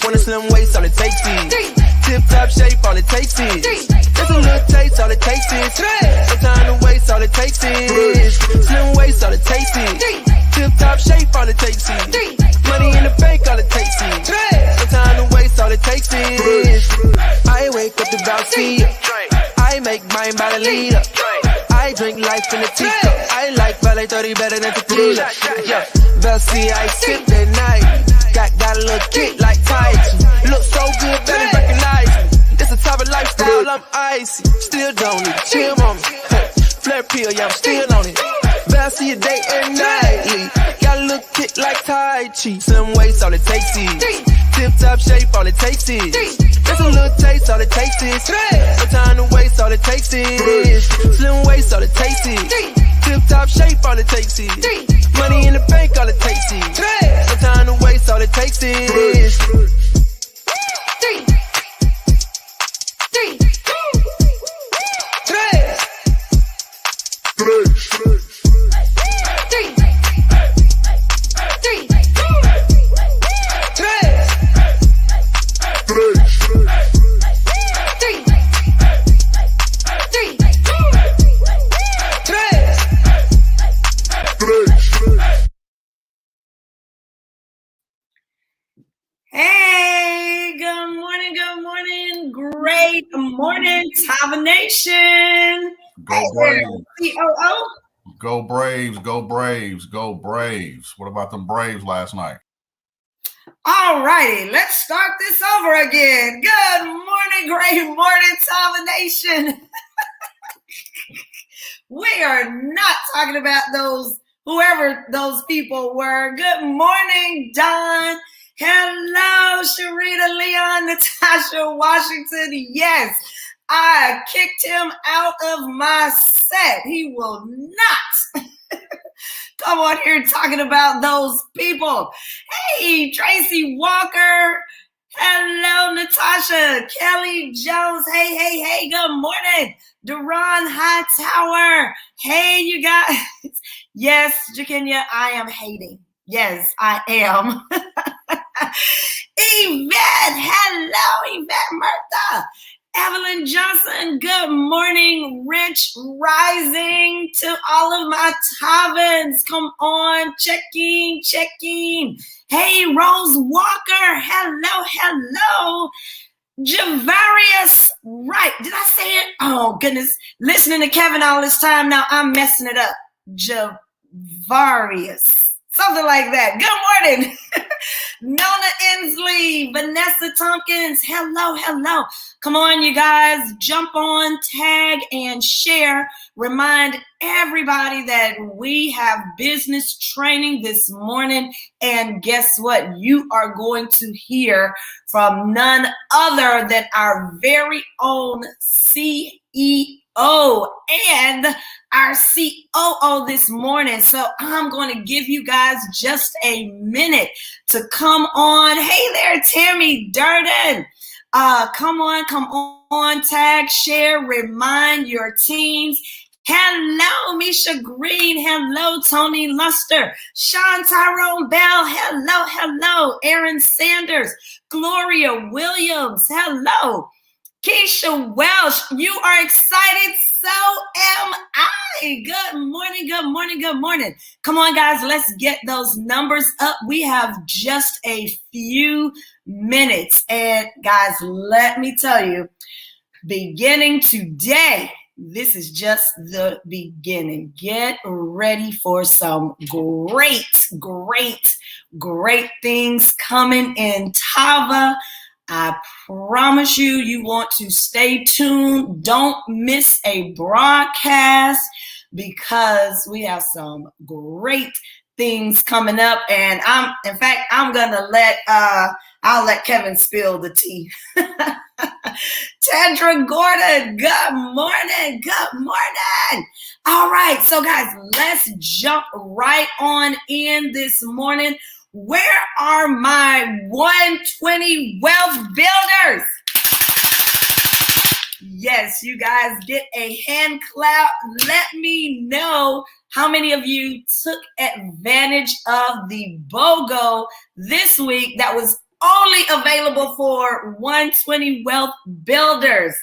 Want a slim waist, all it takes is tip-top shape, all it takes is just a little taste, all it takes is no time to waste, all it takes is slim waist, all it takes is tip-top shape, all it takes is money in the bank, all it takes is no time to waste, all it takes is I wake up to bounce tea, I make mine by the leader. I drink life in a teacup. I like ballet 30 better than tequila. Yeah, Velcy, I sip that night. Got a little kick like Tai Chi. Look so good, better recognize me. It's a type of lifestyle, I'm icy. Still don't need chill on me. Flare pill, yeah, I'm still on it. Velcy a day and nightly. Got a little kick like Tai Chi. Slim waist, all it takes is tip-top shape, all it takes is just a little taste, all it takes is no time to waste, all it takes is slim waist, all it takes is tip-top shape, all it takes is money in the bank, all it takes is no time to waste, all it takes is Hey, good morning, great morning, Tava Nation. Go Braves. COO. Go Braves, go Braves, go Braves. What about them Braves last night? All righty, let's start this over again. Good morning, great morning, Tava Nation. We are not talking about whoever those people were. Good morning, Don. Hello, Sharita, Leon, Natasha, Washington. Yes, I kicked him out of my set. He will not come on here talking about those people. Hey, Tracy Walker. Hello, Natasha. Kelly Jones. Hey, good morning. Duran Hightower. Hey, you guys. Yes, Jakinia, I am hating. Yes, I am. Yvette, hello, Yvette Murtha. Evelyn Johnson, good morning. Rich Rising to all of my Tavans. Come on, checking. Hey, Rose Walker, hello. Javarius, right, did I say it? Oh, goodness. Listening to Kevin all this time, now I'm messing it up. Javarius. Something like that. Good morning. Nona Inslee, Vanessa Tompkins. Hello. Come on, you guys. Jump on, tag, and share. Remind everybody that we have business training this morning. And guess what? You are going to hear from none other than our very own CEO and our COO this morning. So I'm going to give you guys just a minute to come on. Hey there, Tammy Durden. Come on, tag, share, remind your teams. Hello, Misha Green. Hello, Tony Luster. Sean Tyrone Bell. Hello. Aaron Sanders. Gloria Williams. Hello. Keisha Welsh, you are excited, so am I. Good morning. Come on, guys, let's get those numbers up. We have just a few minutes. And guys, let me tell you, beginning today, this is just the beginning. Get ready for some great things coming in Tava. I promise you want to stay tuned. Don't miss a broadcast because we have some great things coming up. And I'm gonna I'll let Kevin spill the tea. Tendra Gordon, good morning. All right, so guys, let's jump right on in this morning. Where are my 120 wealth builders? Yes, you guys get a hand clap. Let me know how many of you took advantage of the BOGO this week that was only available for 120 Wealth Builders.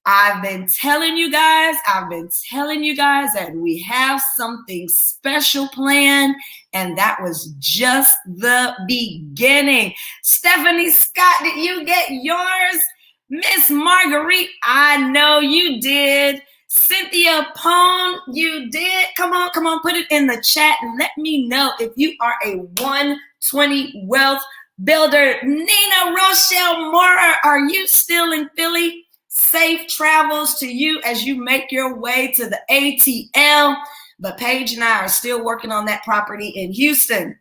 I've been telling you guys that we have something special planned, and that was just the beginning. Stephanie Scott, did you get yours? Miss Marguerite, I know you did. Cynthia Pone, you did. Come on, put it in the chat and let me know if you are a 120 Wealth Builder. Nina Rochelle Mora, are you still in Philly? Safe travels to you as you make your way to the ATL. But Paige and I are still working on that property in Houston.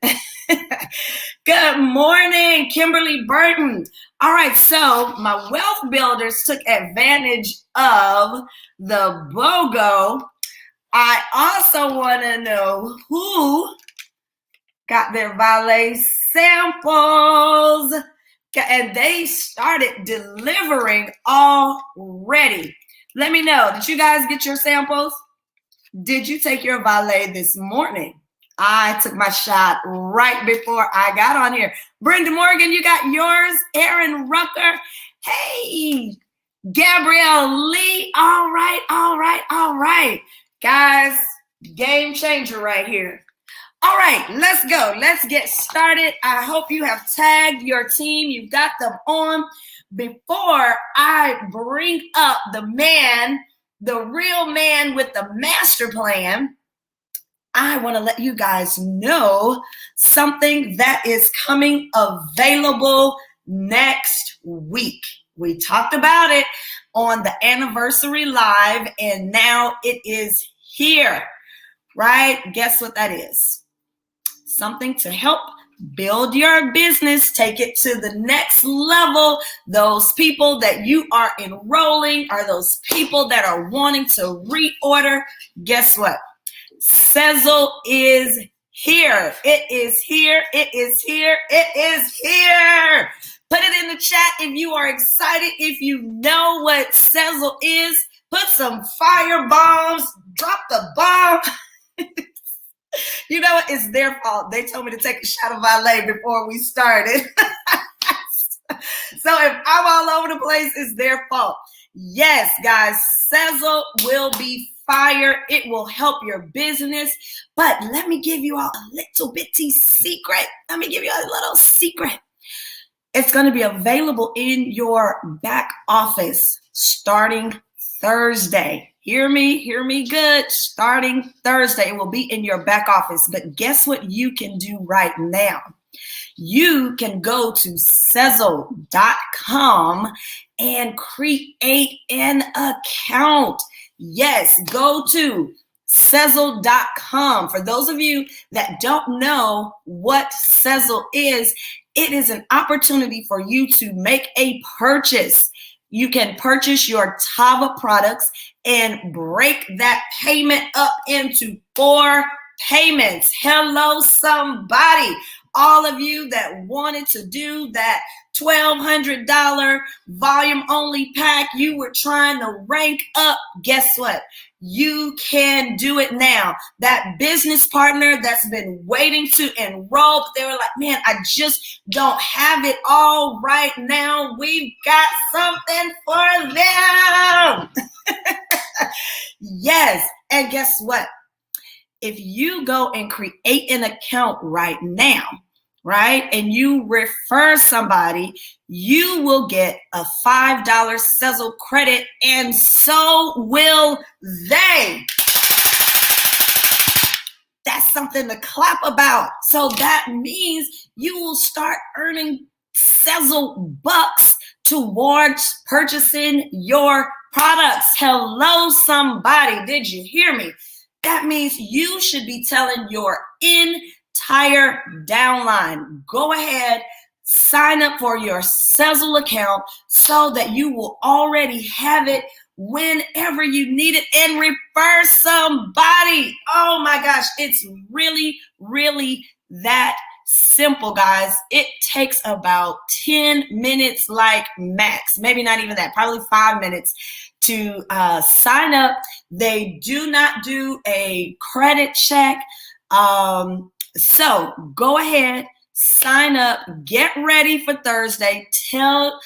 Good morning, Kimberly Burton. All right, so my wealth builders took advantage of the BOGO. I also want to know who got their valet samples. And they started delivering already. Let me know. Did you guys get your samples? Did you take your valet this morning? I took my shot right before I got on here. Brenda Morgan, you got yours. Aaron Rucker. Hey, Gabrielle Lee. All right. Guys, game changer right here. All right, let's go. Let's get started. I hope you have tagged your team. You've got them on. Before I bring up the man, the real man with the master plan, I want to let you guys know something that is coming available next week. We talked about it on the anniversary live, and now it is here, right? Guess what that is? Something to help build your business, take it to the next level. Those people that you are enrolling are those people that are wanting to reorder. Guess what? Sezzle is here. It is here. It is here. It is here. Put it in the chat if you are excited. If you know what Sezzle is, put some fire bombs. Drop the bomb. You know what? It's their fault. They told me to take a shot of valet before we started. So if I'm all over the place, it's their fault. Yes, guys, Sezzle will be fire. It will help your business. But let me give you all a little bitty secret. It's going to be available in your back office starting Thursday. Hear me good. Starting Thursday, it will be in your back office. But guess what you can do right now? You can go to Sezzle.com and create an account. Yes, go to Sezzle.com. For those of you that don't know what Sezzle is, it is an opportunity for you to make a purchase. You can purchase your Tava products and break that payment up into 4 payments. Hello, somebody. All of you that wanted to do that $1,200 volume only pack, you were trying to rank up. Guess what? You can do it now. That business partner that's been waiting to enroll, but they were like, man, I just don't have it all right now. We've got something for them. Yes. And guess what? If you go and create an account right now, right, and you refer somebody, you will get a $5 Sezzle credit, and so will they. That's something to clap about. So that means you will start earning Sezzle bucks towards purchasing your products. Hello, somebody. Did you hear me? That means you should be telling your entire downline, go ahead, sign up for your Sezzle account so that you will already have it whenever you need it, and refer somebody. Oh my gosh, it's really, really that simple, guys. It takes about 10 minutes, like max, maybe not even that, probably 5 minutes to sign up. They do not do a credit check. So go ahead, sign up, get ready for Thursday. Tell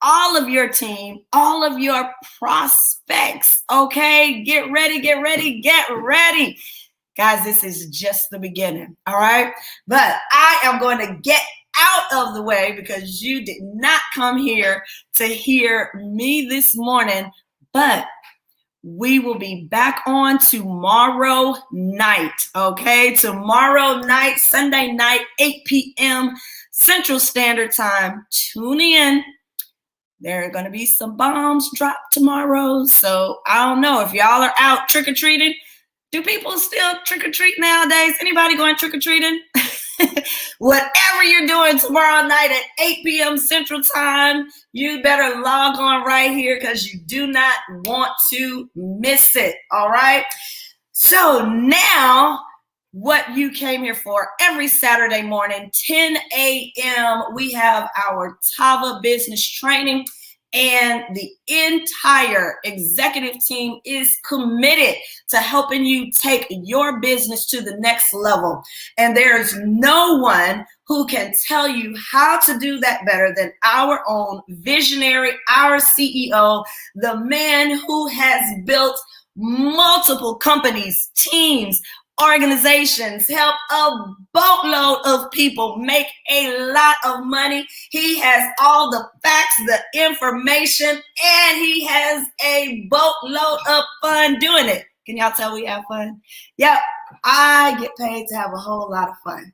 all of your team, all of your prospects, okay? Get ready, get ready, get ready. Guys, this is just the beginning, all right? But I am going to get out of the way because you did not come here to hear me this morning, but we will be back on tomorrow night, okay? Tomorrow night, Sunday night, 8 p.m. Central Standard Time. Tune in. There are going to be some bombs dropped tomorrow. So I don't know if y'all are out trick-or-treating. Do people still trick-or-treat nowadays? Anybody going trick-or-treating? Whatever you're doing tomorrow night at 8 p.m. Central Time, you better log on right here because you do not want to miss it, all right? So now, what you came here for, every Saturday morning, 10 a.m., we have our Tava business training, and the entire executive team is committed to helping you take your business to the next level. And there's no one who can tell you how to do that better than our own visionary, our CEO, the man who has built multiple companies, teams, organizations, help a boatload of people make a lot of money. He has all the facts, the information, and he has a boatload of fun doing it. Can y'all tell we have fun? Yep, I get paid to have a whole lot of fun.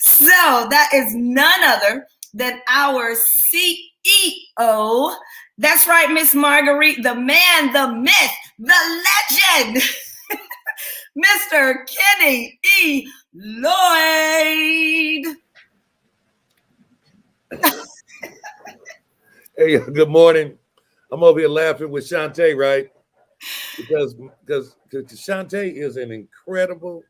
So that is none other than our CEO. That's right, Miss Marguerite, the man, the myth, the legend. Mr. Kenny E. Lloyd. Hey, good morning. I'm over here laughing with Shantae, right? Because Shantae is an incredible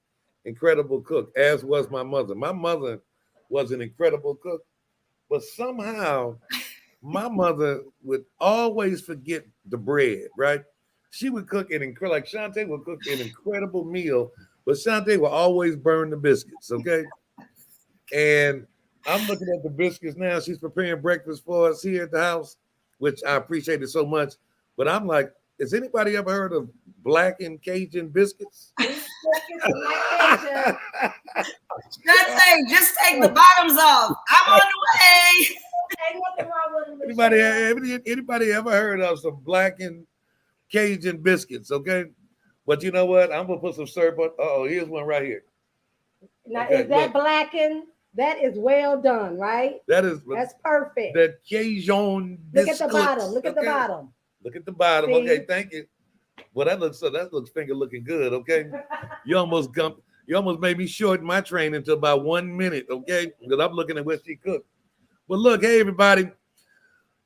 cook, as was my mother. My mother was an incredible cook, but somehow my mother would always forget the bread, right? She would cook an incredible, like Shantae would cook an incredible meal, but Shantae will always burn the biscuits, okay? And I'm looking at the biscuits now. She's preparing breakfast for us here at the house, which I appreciate it so much. But I'm like, has anybody ever heard of blackened Cajun biscuits? Shantae, just take the bottoms off. I'm on the way. Anybody ever heard of some blackened Cajun biscuits, okay? But you know what? I'm gonna put some syrup on. Oh, here's one right here. Now, okay, is that blackened? That is well done, right? That's perfect. That Cajun biscuits. Look at the bottom. Look at the bottom. Look at the bottom. See? Okay, thank you. Well, that looks finger looking good, okay? You almost made me shorten my training to about 1 minute, okay? Because I'm looking at what she cooked. But look, hey everybody,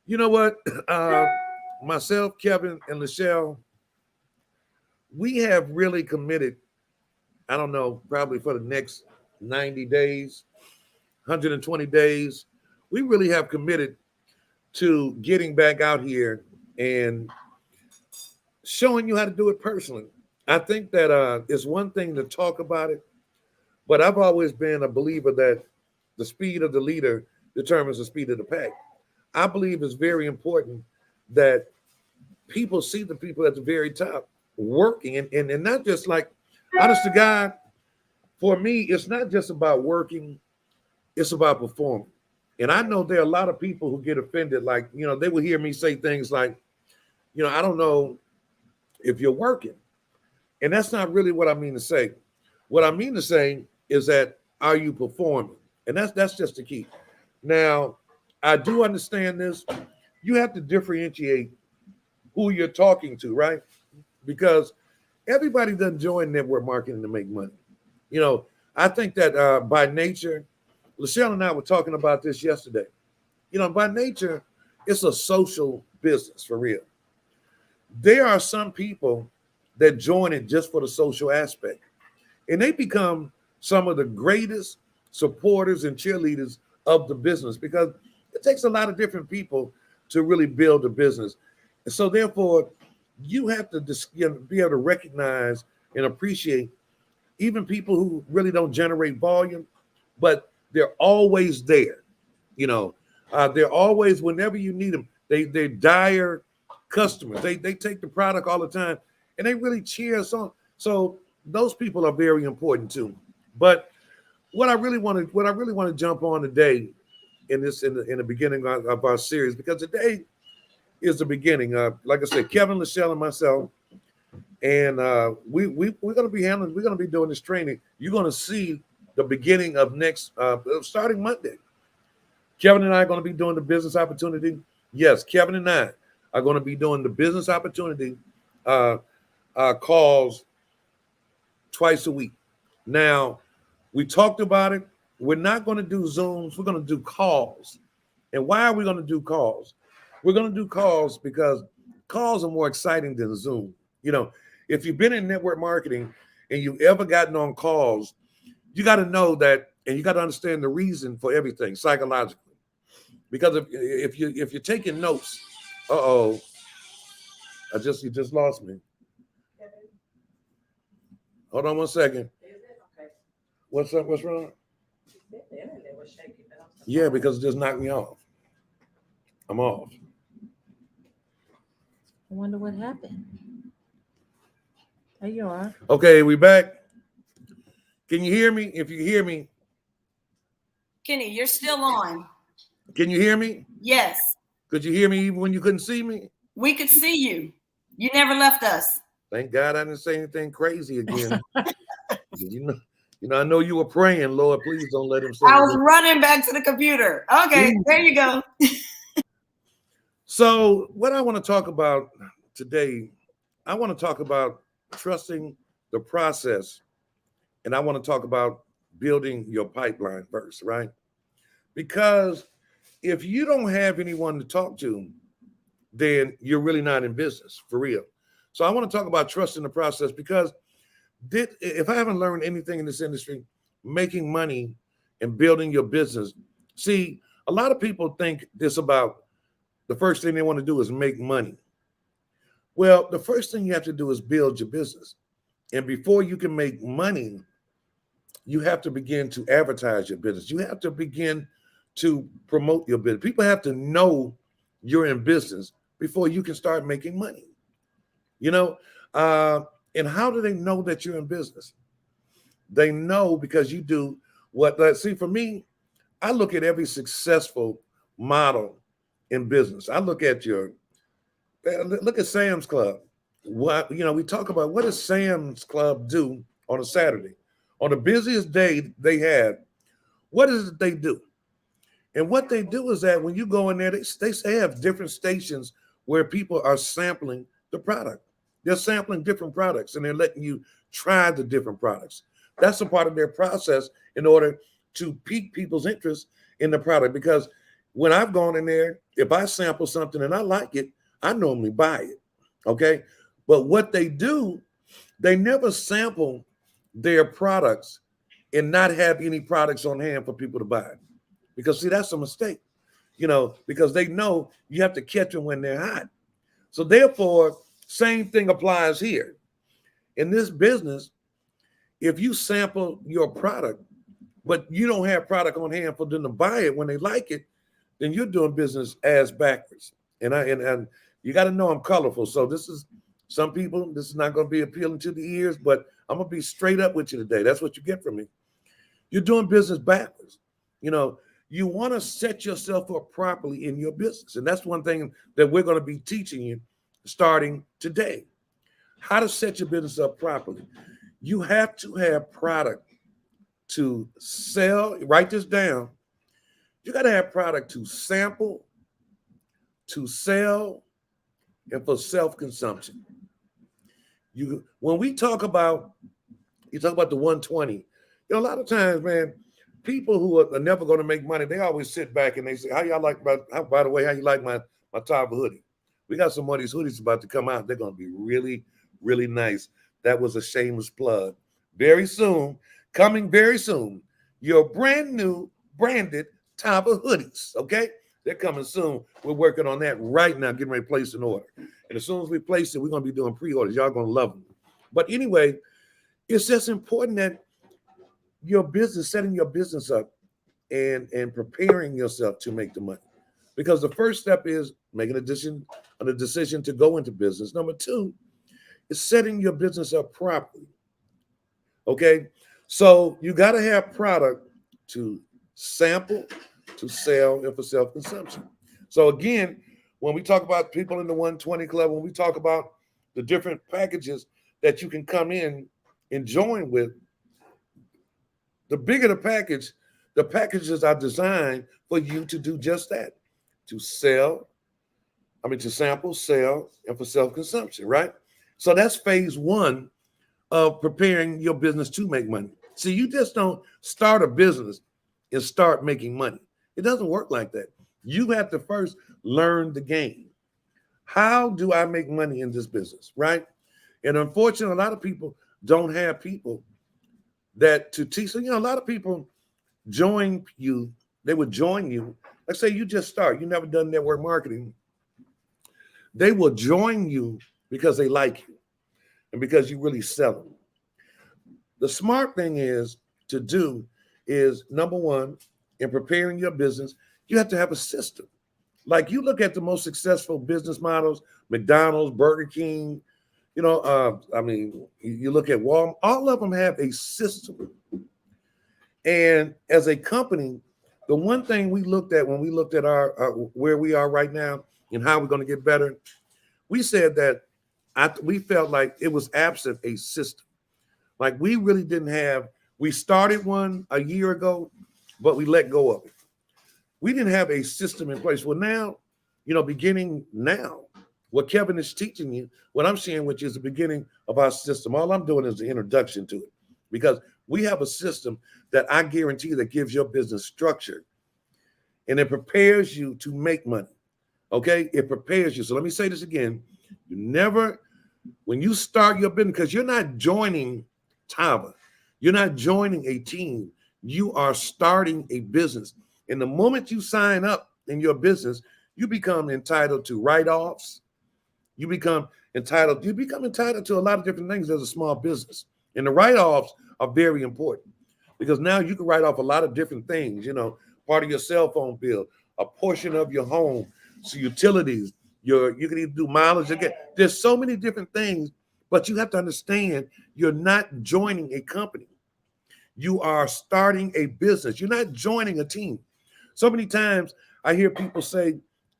you know what? Myself, Kevin, and Lachelle, we have really committed, I don't know, probably for the next 90 days, 120 days, we really have committed to getting back out here and showing you how to do it personally. I think that it's one thing to talk about it, but I've always been a believer that the speed of the leader determines the speed of the pack. I believe it's very important that people see the people at the very top working and not just like, honest to God, for me, it's not just about working, it's about performing. And I know there are a lot of people who get offended, like, you know, they will hear me say things like, you know, I don't know if you're working. And that's not really what I mean to say. What I mean to say is that, are you performing? And that's just the key. Now, I do understand this. You have to differentiate who you're talking to, right? Because everybody doesn't join network marketing to make money. You know, I think that by nature, Lachelle and I were talking about this yesterday. You know, by nature, it's a social business for real. There are some people that join it just for the social aspect, and they become some of the greatest supporters and cheerleaders of the business because it takes a lot of different people to really build a business. And so therefore, you have to be able to recognize and appreciate even people who really don't generate volume, but they're always there. They're always, whenever you need them, they're dire customers. They take the product all the time, and they really cheer us on. So those people are very important too. But what I really want to jump on today in the beginning of our series, because today is the beginning. Like I said, Kevin, Lachelle, and myself, and we're gonna be doing this training. You're gonna see the beginning of next starting Monday. Kevin and I are going to be doing the business opportunity. Yes, Kevin and I are going to be doing the business opportunity calls twice a week. Now, we talked about it. We're not going to do Zooms. We're going to do calls. And why are we going to do calls? We're going to do calls because calls are more exciting than Zoom. If you've been in network marketing and you've ever gotten on calls, you got to know that, and you got to understand the reason for everything psychologically. Because if you're taking notes, you just lost me. Hold on 1 second. What's up? What's wrong? Yeah, because it just knocked me off. I'm off. I wonder what happened. There you are. Okay, we back. Can you hear me? If you hear me. Kenny, you're still on. Can you hear me? Yes. Could you hear me even when you couldn't see me? We could see you. You never left us. Thank God I didn't say anything crazy again. I know you were praying, Lord, please don't let him say I was running back to the computer. Okay, there you go. So what I want to talk about today, I want to talk about trusting the process, and I want to talk about building your pipeline first, right? Because if you don't have anyone to talk to, then you're really not in business, for real. So I want to talk about trusting the process, because if I haven't learned anything in this industry, making money and building your business. See, a lot of people think this about the first thing they want to do is make money. Well, the first thing you have to do is build your business. And before you can make money, you have to begin to advertise your business. You have to begin to promote your business. People have to know you're in business before you can start making money. And how do they know that you're in business? They know because you do see, for me, I look at every successful model in business. I look at Sam's Club. We talk about, what does Sam's Club do on a Saturday? On the busiest day they have, what is it they do? And what they do is that when you go in there, they have different stations where people are sampling the product. They're sampling different products, and they're letting you try the different products. That's a part of their process in order to pique people's interest in the product. Because when I've gone in there, if I sample something and I like it, I normally buy it, okay? But what they do, they never sample their products and not have any products on hand for people to buy. Because, see, that's a mistake, because they know you have to catch them when they're hot. So, therefore, same thing applies here. In this business, if you sample your product, but you don't have product on hand for them to buy it when they like it, then you're doing business ass backwards. And you got to know I'm colorful. So this is not going to be appealing to the ears, but I'm going to be straight up with you today. That's what you get from me. You're doing business backwards. You want to set yourself up properly in your business. And that's one thing that we're going to be teaching you starting today. How to set your business up properly. You have to have product to sell. Write this down. You got to have product to sample, to sell, and for self-consumption. When we talk about, you talk about the 120, a lot of times, man, people who are never going to make money, they always sit back and they say, by the way, how you like my Tava hoodie? We got some of these hoodies about to come out. They're going to be really, really nice. That was a shameless plug. Coming very soon, your brand new branded Tava hoodies, okay? They're coming soon. We're working on that right now, getting ready to place an order. And as soon as we place it, we're going to be doing pre-orders. Y'all going to love them. But anyway, it's just important that your business, setting your business up, and preparing yourself to make the money. Because the first step is making a decision to go into business. Number two is setting your business up properly. Okay, so you got to have product to sample, to sell, and for self-consumption. So again, when we talk about people in the 120 club, when we talk about the different packages that you can come in and join with, the bigger the packages are designed for you to do just that, to sample, sell, and for self-consumption, right? So that's phase one of preparing your business to make money. See, you just don't start a business and start making money. It doesn't work like that. You have to first learn the game. How do I make money in this business, right? And unfortunately, a lot of people don't have people that to teach. So, a lot of people join you. They would join you. Let's say you just start. You never done network marketing. They will join you because they like you and because you really sell them. The smart thing to do is, number one, in preparing your business, you have to have a system. Like you look at the most successful business models, McDonald's, Burger King, you look at Walmart, all of them have a system. And as a company, the one thing we looked at when we looked at our where we are right now and how we're going to get better, we said that we felt like it was absent a system. Like we really didn't have, we started one a year ago, but we let go of it. We didn't have a system in place. Well, now, beginning now, what Kevin is teaching you, what I'm sharing with you is the beginning of our system. All I'm doing is the introduction to it because we have a system that I guarantee that gives your business structure and it prepares you to make money. Okay? It prepares you. So let me say this again. When you start your business, because you're not joining Tava, you're not joining a team, you are starting a business. And the moment you sign up in your business, you become entitled to write-offs. You become entitled to a lot of different things as a small business. And the write-offs are very important because now you can write off a lot of different things, part of your cell phone bill, a portion of your home, so utilities, you can even do mileage again. There's so many different things, but you have to understand you're not joining a company. You are starting a business. You're not joining a team. So many times I hear people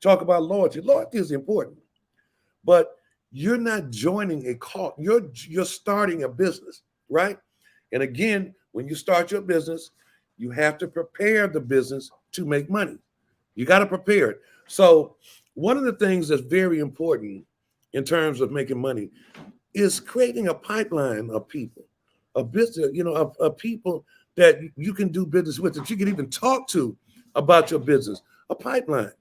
talk about loyalty. Loyalty is important, but you're not joining a cult. You're starting a business, right? And again, when you start your business, you have to prepare the business to make money. You got to prepare it. So one of the things that's very important in terms of making money is creating a pipeline of people, a business, of people that you can do business with, that you can even talk to about your business, a pipeline.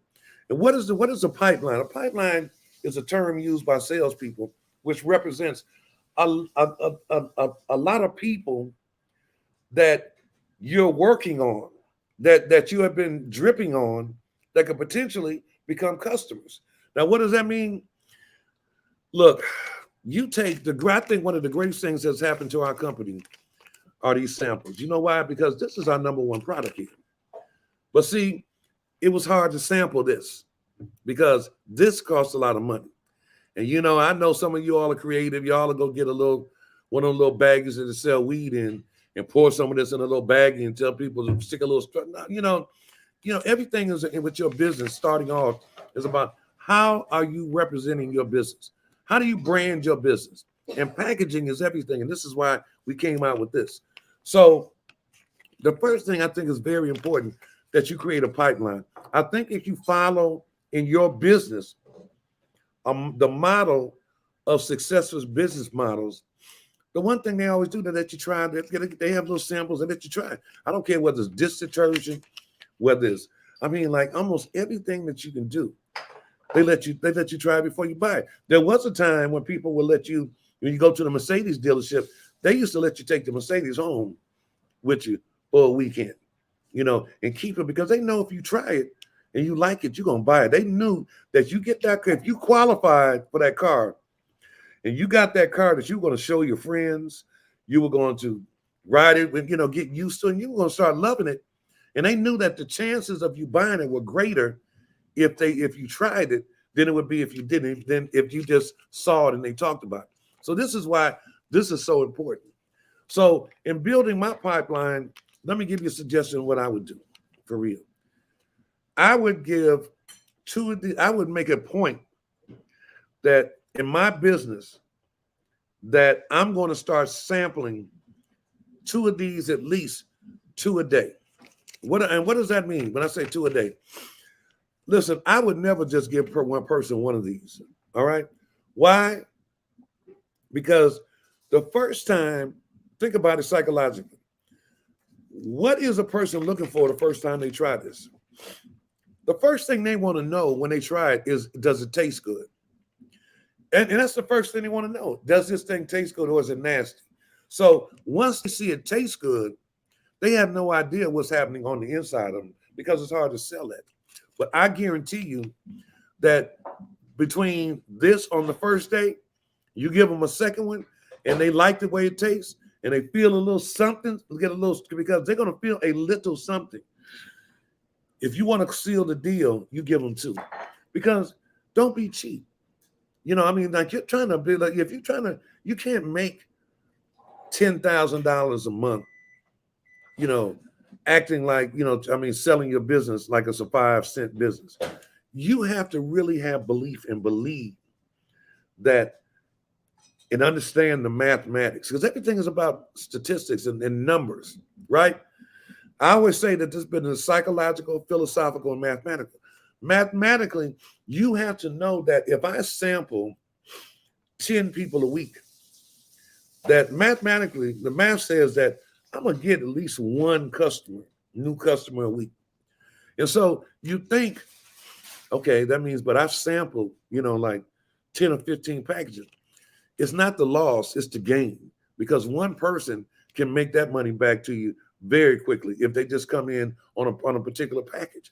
And what is a pipeline? A pipeline is a term used by salespeople, which represents a lot of people that you're working on, that you have been dripping on, that could potentially become customers. Now, what does that mean? Look, I think one of the greatest things that's happened to our company are these samples. You know why? Because this is our number one product here. But see, it was hard to sample this because this costs a lot of money. And I know some of you all are creative. Y'all will go get one of the little baggies that sell weed in and pour some of this in a little baggie and tell people to stick a little strut. Everything is with your business starting off is about how are you representing your business? How do you brand your business? And packaging is everything. And this is why we came out with this. So the first thing I think is very important that you create a pipeline. I think if you follow in your business the model of successful business models, the one thing they always do is that you try, they have little samples and that you try. I don't care whether it's dish detergent, whether it's, almost everything that you can do. They let you try before you buy it. There was a time when people would let you, when you go to the Mercedes dealership, they used to let you take the Mercedes home with you for a weekend, and keep it because they know if you try it and you like it, you're going to buy it. They knew that you get that car, if you qualified for that car and you got that car that you were going to show your friends, you were going to ride it and, get used to it, and you were going to start loving it. And they knew that the chances of you buying it were greater if you tried it than it would be if you didn't, than if you just saw it and they talked about it. So this is why this is so important. So in building my pipeline, let me give you a suggestion of what I would do for real. I would make a point that in my business that I'm going to start sampling 2 of these, at least 2 a day. What does that mean when I say 2 a day? Listen, I would never just give one person one of these. All right. Why? Because the first time, think about it psychologically. What is a person looking for the first time they try this? The first thing they want to know when they try it is, does it taste good? And that's the first thing they want to know. Does this thing taste good or is it nasty? So once they see it taste good, they have no idea what's happening on the inside of them because it's hard to sell that. But I guarantee you that between this on the first day, you give them a second one and they like the way it tastes and they feel a little something, because they're going to feel a little something. If you want to seal the deal, you give them 2, because don't be cheap. You know, I mean, like you're trying to be like, if you're trying to, you can't make $10,000 a month, you know, acting like, you know, I mean, selling your business like it's a 5-cent business. You have to really have belief and believe that and understand the mathematics, because everything is about statistics and numbers, right? I always say that this business is psychological, philosophical, and mathematical. Mathematically, you have to know that if I sample 10 people a week, that mathematically, the math says that I'm going to get at least 1 new customer a week. And so you think, okay, that means, but I've sampled, you know, like 10 or 15 packages. It's not the loss, it's the gain, because one person can make that money back to you very quickly if they just come in on a particular package.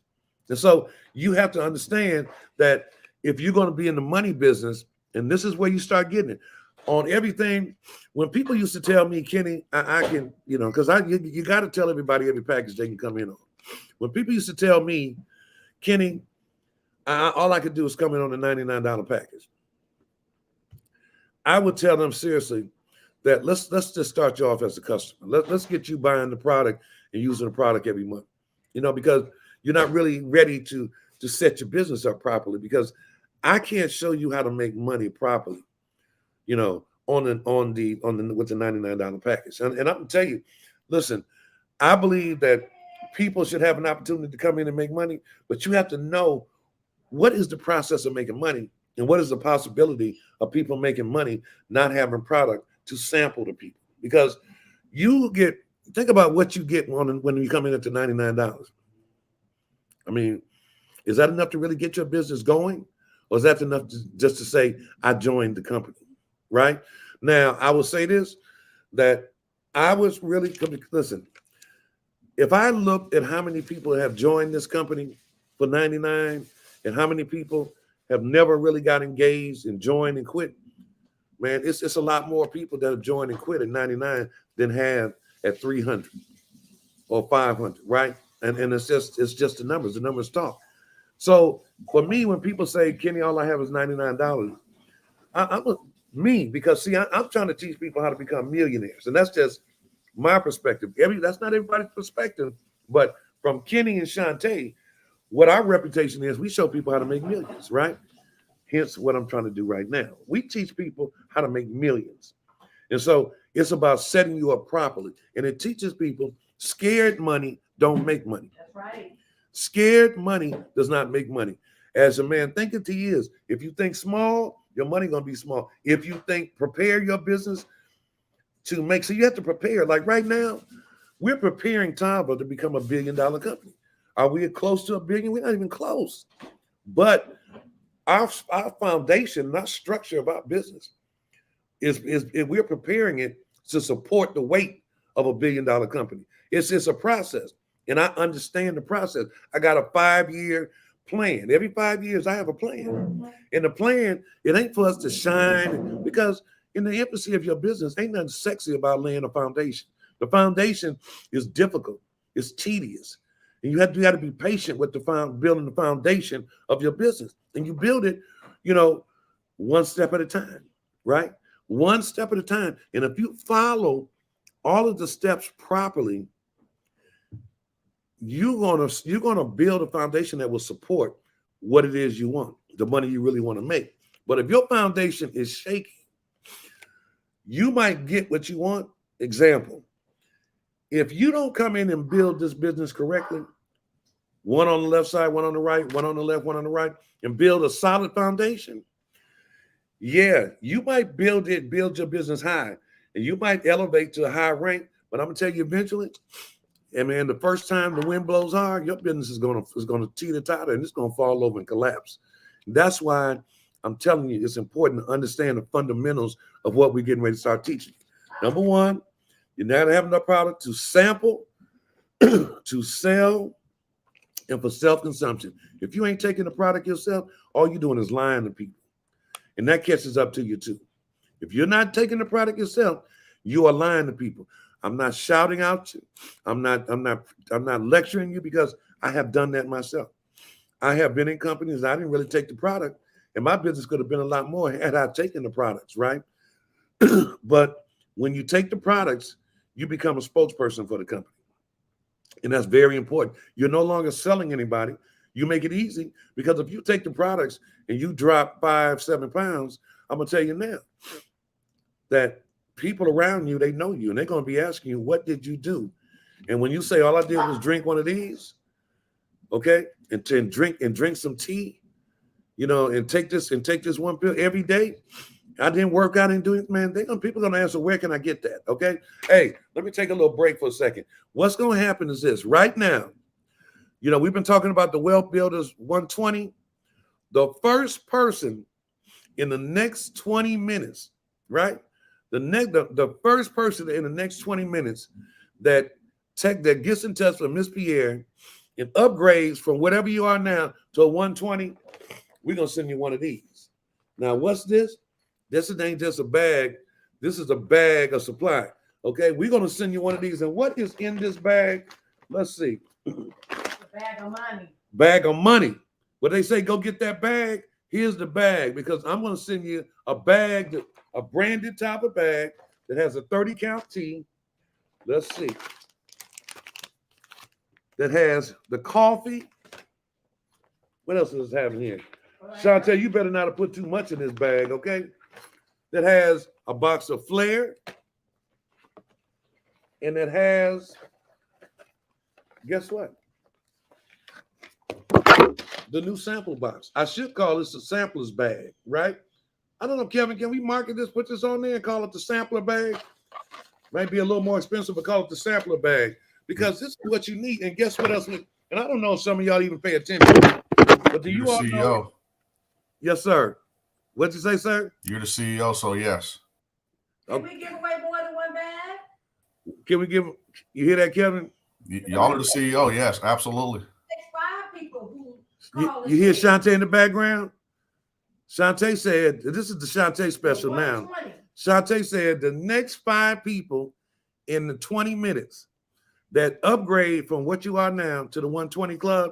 And so you have to understand that if you're going to be in the money business, and this is where you start getting it, on everything. When people used to tell me, Kenny, I can, you know, because you got to tell everybody every package they can come in on. When people used to tell me, Kenny, all I could do is come in on a $99 package, I would tell them seriously that let's just start you off as a customer. Let's get you buying the product and using the product every month, you know, because you're not really ready to set your business up properly, because I can't show you how to make money properly, you know, with the $99 package. And I'm gonna tell you, listen, I believe that people should have an opportunity to come in and make money, but you have to know what is the process of making money and what is the possibility of people making money not having product to sample to people. Because think about what you get when you come in at the $99. I mean, is that enough to really get your business going? Or is that enough just to say, I joined the company, right? Now, I will say this, that I was really, listen, if I looked at how many people have joined this company for $99 and how many people have never really got engaged and joined and quit, man, it's a lot more people that have joined and quit at $99 than have at $300 or $500, right? And it's just the numbers talk. So for me, when people say, Kenny, all I have is $99, because see, I'm trying to teach people how to become millionaires, and that's just my perspective. That's not everybody's perspective, but from Kenny and Shantae, what our reputation is, we show people how to make millions, right? Hence what I'm trying to do right now. We teach people how to make millions. And so it's about setting you up properly. And it teaches people scared money don't make money. That's right. Scared money does not make money. As a man thinketh he is. If you think small, your money going to be small. If you think prepare your business to make, so you have to prepare. Like right now, we're preparing Tava to become $1 billion company. Are we close to $1 billion? We're not even close. But our foundation, our structure of our business is we're preparing it to support the weight of $1 billion company. It's just a process. And I understand the process. I got a 5-year plan. Every 5 years, I have a plan. And the plan, it ain't for us to shine, because in the infancy of your business, ain't nothing sexy about laying a foundation. The foundation is difficult. It's tedious. And you got to be patient with building the foundation of your business. And you build it, one step at a time, right? One step at a time. And if you follow all of the steps properly, you're gonna build a foundation that will support what it is you want, the money you really want to make. But if your foundation is shaky, you might get what you want. Example, if you don't come in and build this business correctly, one on the left side, one on the right, one on the left, one on the right, and build a solid foundation, yeah, you might build your business high, and you might elevate to a high rank. But I'm gonna tell you eventually, and man, the first time the wind blows hard, your business is gonna teeter-totter and it's gonna fall over and collapse. That's why I'm telling you, it's important to understand the fundamentals of what we're getting ready to start teaching. Number one, you're not having enough product to sample, to sell, and for self-consumption. If you ain't taking the product yourself, all you're doing is lying to people. And that catches up to you too. If you're not taking the product yourself, you are lying to people. I'm not shouting out you. I'm not lecturing you, because I have done that myself. I have been in companies, I didn't really take the product, and my business could have been a lot more had I taken the products, right? But when you take the products, you become a spokesperson for the company. And that's very important. You're no longer selling anybody. You make it easy, because if you take the products and you drop 5-7 pounds, I'm going to tell you now that people around you, they know you, and they're going to be asking you, what did you do? And when you say, all I did was drink one of these, okay, and drink some tea, and take this one pill every day, I didn't work out and do it, man, people are going to answer, where can I get that? Okay. Hey, let me take a little break for a second. What's going to happen is this right now. We've been talking about the Wealth Builders 120. The first person in the next 20 minutes, right? The first person in the next 20 minutes that gets in touch with Miss Pierre and upgrades from whatever you are now to a 120, we're going to send you one of these. Now, what's this? This ain't just a bag. This is a bag of supply. Okay, we're going to send you one of these. And what is in this bag? Let's see. Bag of money. Bag of money. What they say, go get that bag. Here's the bag, because I'm going to send you a bag, a branded Tava bag that has a 30-count tea. Let's see. That has the coffee. What else does it have in here? Shantae, you better not have put too much in this bag, okay? That has a box of Flair. And it has, guess what? The new sample box. I should call this a sampler's bag, right? I don't know, Kevin, can we market this, put this on there and call it the sampler bag? Might be a little more expensive, but call it the sampler bag, because this is what you need. And guess what else? And I don't know if some of y'all even pay attention, but do you all CEO. know? Yes, sir. What'd you say, sir? You're the CEO, so yes. Can we give away more than one bag? Can we give, you hear that, Kevin? Y'all are the CEO, yes, absolutely. There's 5 people who call You hear us. Shantae in the background? Shantae said, this is the Shantae special now. 120. Shantae said the next 5 people in the 20 minutes that upgrade from what you are now to the 120 club,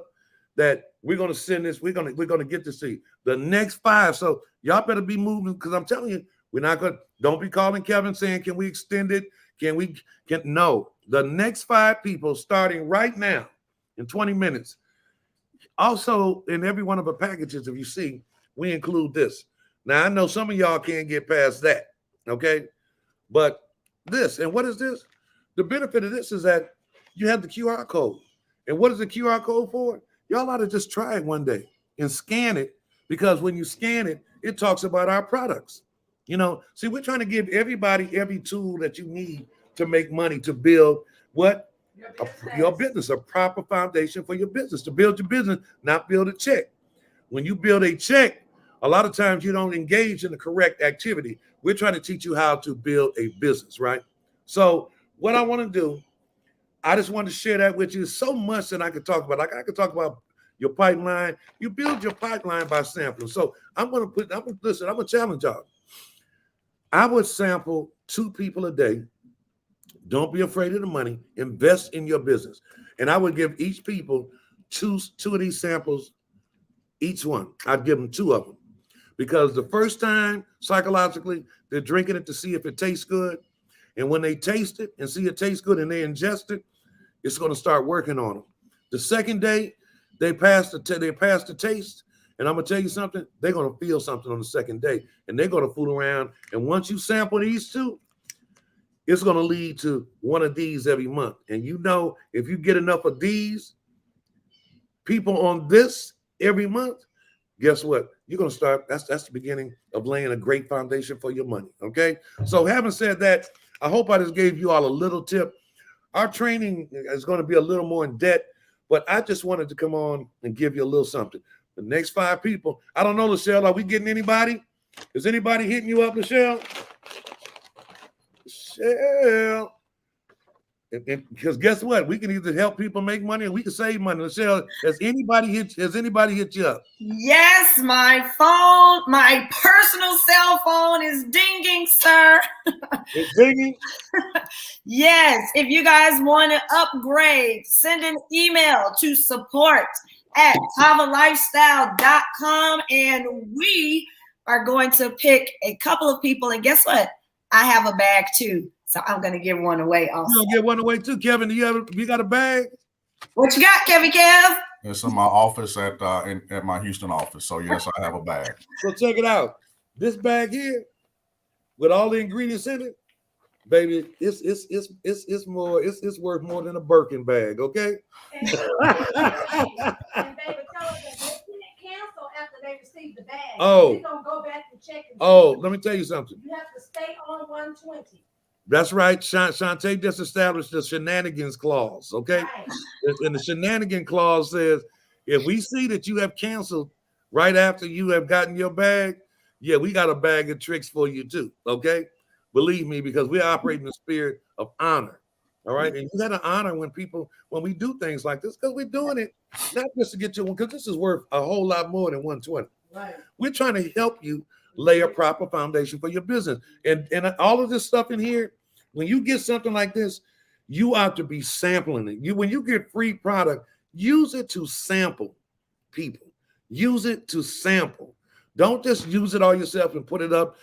that we're going to send this, we're going to get this to you. The next 5. So y'all better be moving, because I'm telling you, we're not going to, don't be calling Kevin saying, can we extend it? No. The next 5 people starting right now in 20 minutes. Also, in every one of the packages, if you see, we include this. Now, I know some of y'all can't get past that, okay? But this, and what is this? The benefit of this is that you have the QR code. And what is the QR code for? Y'all ought to just try it one day and scan it, because when you scan it, it talks about our products. See, we're trying to give everybody every tool that you need to make money, to build what? Your business, a proper foundation for your business, to build your business, not build a check. When you build a check, a lot of times you don't engage in the correct activity. We're trying to teach you how to build a business, right? So what I want to do, I just want to share that with you. So much that I could talk about. Like I could talk about your pipeline. You build your pipeline by sampling. So I'm going to challenge y'all. I would sample 2 people a day. Don't be afraid of the money. Invest in your business. And I would give each people two of these samples, each one. I'd give them 2 of them. Because the first time, psychologically, they're drinking it to see if it tastes good. And when they taste it and see it tastes good and they ingest it, it's going to start working on them. The second day, they pass the taste. And I'm going to tell you something, they're going to feel something on the second day. And they're going to fool around. And once you sample these 2, it's going to lead to one of these every month. And you know, if you get enough of these people on this every month, guess what? You're going to start. That's the beginning of laying a great foundation for your money. Okay. So having said that, I hope I just gave you all a little tip. Our training is going to be a little more in depth, but I just wanted to come on and give you a little something. The next 5 people, I don't know, Lachelle, are we getting anybody? Is anybody hitting you up, Lachelle? Lachelle. Because guess what? We can either help people make money or we can save money. Lachelle, has anybody hit you up? Yes, my phone, my personal cell phone is dinging, sir. It's dinging? Yes, if you guys want to upgrade, send an email to support@tavalifestyle.com, and we are going to pick a couple of people. And guess what? I have a bag too. So I'm going to give one away also. You're going to give one away too, Kevin. You got a bag? What you got, Kevin Kev? It's in my office at my Houston office. So yes, I have a bag. So check it out. This bag here, with all the ingredients in it, baby, it's worth more than a Birkin bag, okay? And baby, tell us that they can't cancel after they receive the bag. Oh. They're going to go back and check. Let me tell you something. You have to stay on 120. That's right. Shantae just established the Shenanigans Clause, okay? Right. And the Shenanigans Clause says, if we see that you have canceled right after you have gotten your bag, yeah, we got a bag of tricks for you too, okay? Believe me, because we operate in the spirit of honor, all right? And you got to honor when we do things like this, because we're doing it not just to get you one, because this is worth a whole lot more than 120. Right. We're trying to help you lay a proper foundation for your business. And all of this stuff in here, when you get something like this, you ought to be sampling it. When you get free product, use it to sample people. Use it to sample. Don't just use it all yourself and put it up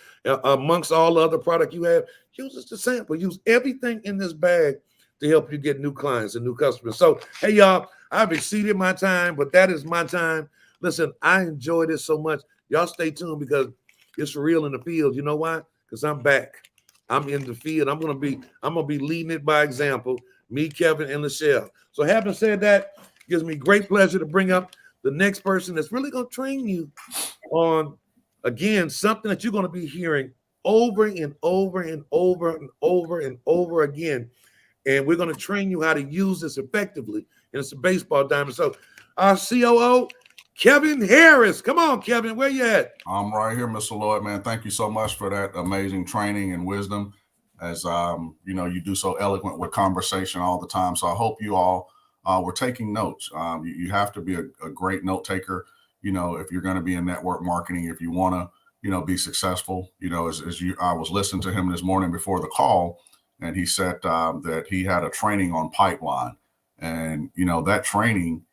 amongst all the other product you have. Use it to sample. Use everything in this bag to help you get new clients and new customers. So, hey, y'all, I've exceeded my time, but that is my time. Listen, I enjoy this so much. Y'all stay tuned because it's real in the field. You know why? Because I'm back. I'm in the field. I'm gonna be leading it by example. Me, Kevin, and Lachelle. So having said that, it gives me great pleasure to bring up the next person that's really gonna train you on, again, something that you're gonna be hearing over and over and over and over and over again. And we're gonna train you how to use this effectively. And it's a baseball diamond. So our COO, Kevin Harris. Come on, Kevin, where you at? I'm right here, Mr. Lloyd, man. Thank you so much for that amazing training and wisdom. As you do so eloquent with conversation all the time. So I hope you all were taking notes. You have to be a great note taker, if you're going to be in network marketing, if you want to, be successful. I was listening to him this morning before the call, and he said that he had a training on pipeline. And, that training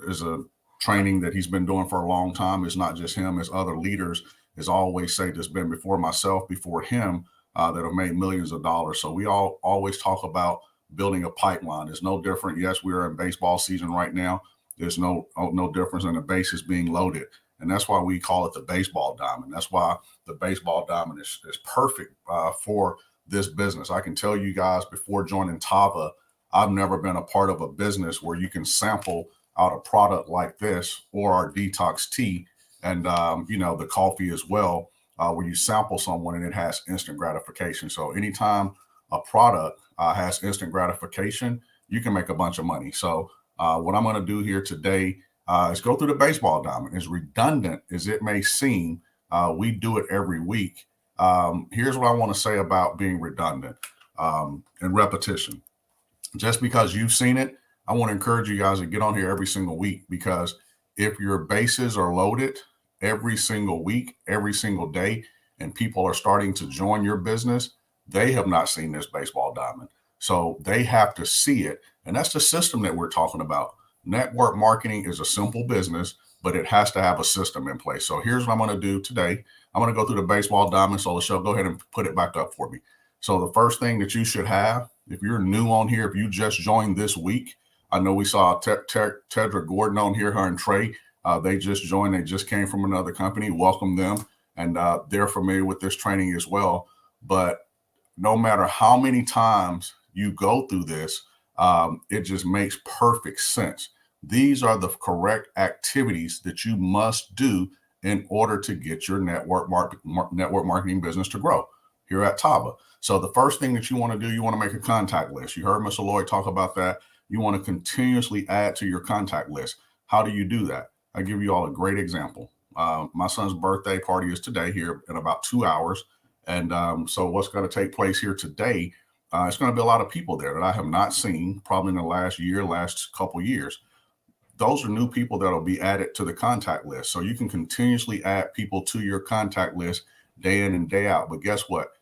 is a training that he's been doing for a long time. It's not just him, it's other leaders, as I always say, that's been before myself, before him, that have made millions of dollars. So we all always talk about building a pipeline. It's no different. Yes, we're in baseball season right now. There's no difference in the bases being loaded. And that's why we call it the baseball diamond. That's why the baseball diamond is perfect for this business. I can tell you guys, before joining Tava, I've never been a part of a business where you can sample out a product like this, or our detox tea, and the coffee as well, where you sample someone and it has instant gratification. So anytime a product has instant gratification, you can make a bunch of money. So what I'm going to do here today is go through the baseball diamond. As redundant as it may seem, we do it every week. Here's what I want to say about being redundant and repetition. Just because you've seen it, I want to encourage you guys to get on here every single week, because if your bases are loaded every single week, every single day, and people are starting to join your business, they have not seen this baseball diamond. So they have to see it. And that's the system that we're talking about. Network marketing is a simple business, but it has to have a system in place. So here's what I'm going to do today. I'm going to go through the baseball diamond. So Lachelle, go ahead and put it back up for me. So the first thing that you should have, if you're new on here, if you just joined this week, I know we saw Tedra Gordon on here, her and Trey. They just joined. They just came from another company. Welcome them. And they're familiar with this training as well. But no matter how many times you go through this, it just makes perfect sense. These are the correct activities that you must do in order to get your network marketing business to grow here at Tava. So the first thing that you want to do, you want to make a contact list. You heard Mr. Lloyd talk about that. You want to continuously add to your contact list. How do you do that? I'll give you all a great example. My son's birthday party is today here in about 2 hours. And so what's going to take place here today, it's going to be a lot of people there that I have not seen probably in the last couple years. Those are new people that will be added to the contact list. So you can continuously add people to your contact list day in and day out. But guess what?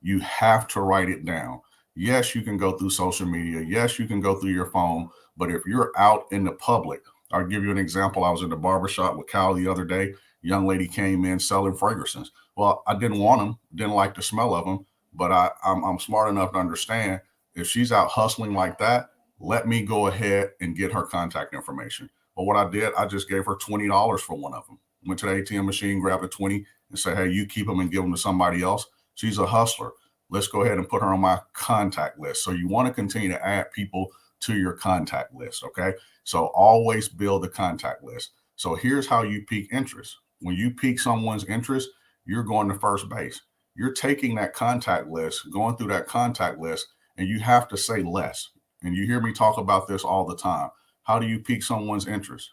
You have to write it down. Yes, you can go through social media. Yes, you can go through your phone. But if you're out in the public, I'll give you an example. I was in the barbershop with Cal the other day. Young lady came in selling fragrances. Well, I didn't want them, didn't like the smell of them, but I'm smart enough to understand if she's out hustling like that, let me go ahead and get her contact information. But what I did, I just gave her $20 for one of them. Went to the ATM machine, grabbed a 20 and said, hey, you keep them and give them to somebody else. She's a hustler. Let's go ahead and put her on my contact list. So you want to continue to add people to your contact list, okay? So always build a contact list. So here's how you pique interest. When you pique someone's interest, you're going to first base. You're taking that contact list, going through that contact list, and you have to say less. And you hear me talk about this all the time. How do you pique someone's interest?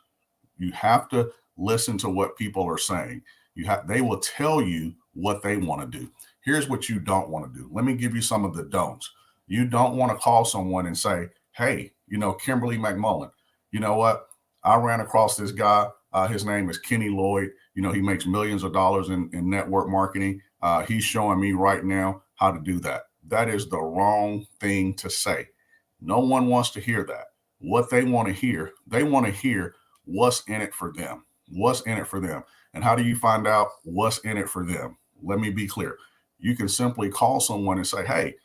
You have to listen to what people are saying. They will tell you what they want to do. Here's what you don't want to do. Let me give you some of the don'ts. You don't want to call someone and say, hey, Kimberly McMullen, you know what? I ran across this guy. His name is Kenny Lloyd. He makes millions of dollars in network marketing. He's showing me right now how to do that. That is the wrong thing to say. No one wants to hear that. What they want to hear what's in it for them. What's in it for them. And how do you find out what's in it for them? Let me be clear. You can simply call someone and say, hey,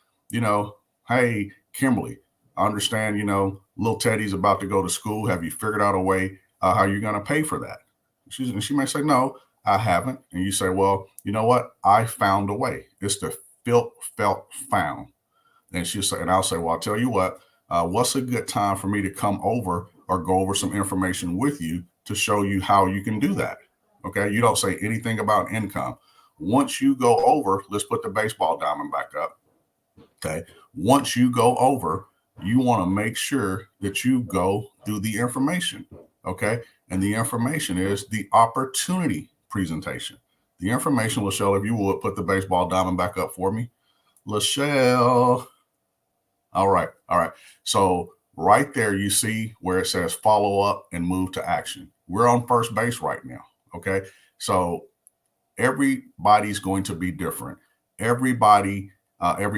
hey, Kimberly, I understand, little Teddy's about to go to school. Have you figured out a way how you're going to pay for that? She may say, no, I haven't. And you say, well, you know what? I found a way. It's the felt found. And she'll say, and I'll say, well, I'll tell you what's a good time for me to come over or go over some information with you to show you how you can do that. Okay. You don't say anything about income. Once you go over, let's put the baseball diamond back up. Okay. Once you go over, you want to make sure that you go through the information. Okay. And the information is the opportunity presentation. The information, Lachelle, if you would put the baseball diamond back up for me. Lachelle. All right. So right there, you see where it says follow up and move to action. We're on first base right now. Okay. So everybody's going to be different. Every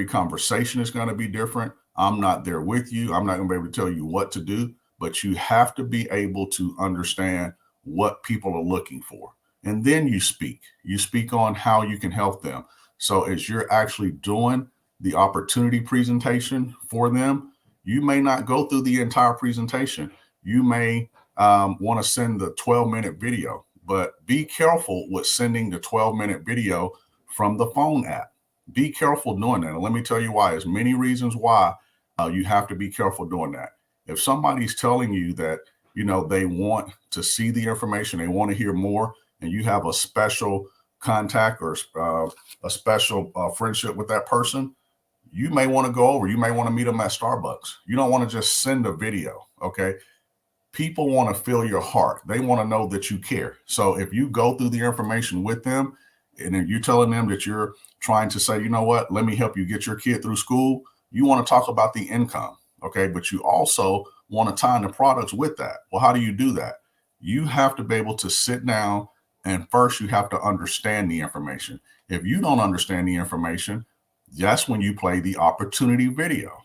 conversation is going to be different. I'm not there with you. I'm not going to be able to tell you what to do, but you have to be able to understand what people are looking for. And then you speak on how you can help them. So as you're actually doing the opportunity presentation for them, you may not go through the entire presentation. You may want to send the 12-minute video, but be careful with sending the 12-minute video from the phone app. Be careful doing that. And let me tell you why. There's many reasons why you have to be careful doing that. If somebody's telling you that, they want to see the information, they want to hear more, and you have a special contact or a special friendship with that person, you may want to go over. You may want to meet them at Starbucks. You don't want to just send a video. Okay. People want to feel your heart. They want to know that you care. So if you go through the information with them and if you're telling them that you're trying to say, you know what, let me help you get your kid through school, you want to talk about the income. Okay. But you also want to tie in the products with that. Well, how do you do that? You have to be able to sit down and first you have to understand the information. If you don't understand the information, that's when you play the opportunity video.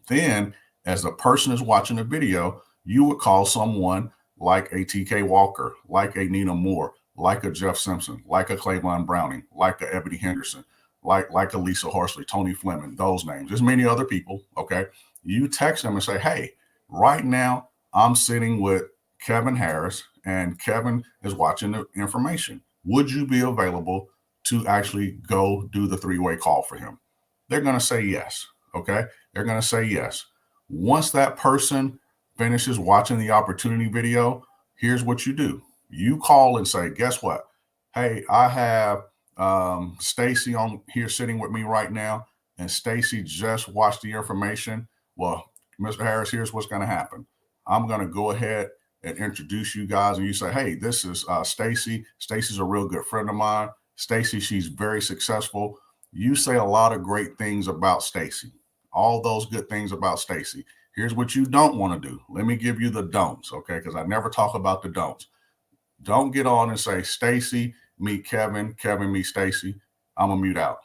Then, as the person is watching the video, you would call someone like a TK Walker, like a Nina Moore, like a Jeff Simpson, like a Clavon Browning, like a Ebony Henderson, like a Lisa Horsley, Tony Fleming, those names. There's many other people, okay? You text them and say, hey, right now I'm sitting with Kevin Harris and Kevin is watching the information. Would you be available to actually go do the three-way call for him? They're going to say yes, okay? They're going to say yes. Once that person finishes watching the opportunity video, here's what you do. You call and say, guess what? Hey, I have Stacy on here sitting with me right now, and Stacy just watched the information. Well, Mr. Harris, here's what's going to happen. I'm going to go ahead and introduce you guys, and you say, hey, this is Stacy. Stacy's a real good friend of mine. Stacy, she's very successful. You say a lot of great things about Stacy, all those good things about Stacy. Here's what you don't want to do. Let me give you the don'ts, okay? Because I never talk about the don'ts. Don't get on and say, Stacy, meet Kevin, Kevin, meet Stacy. I'm going to mute out.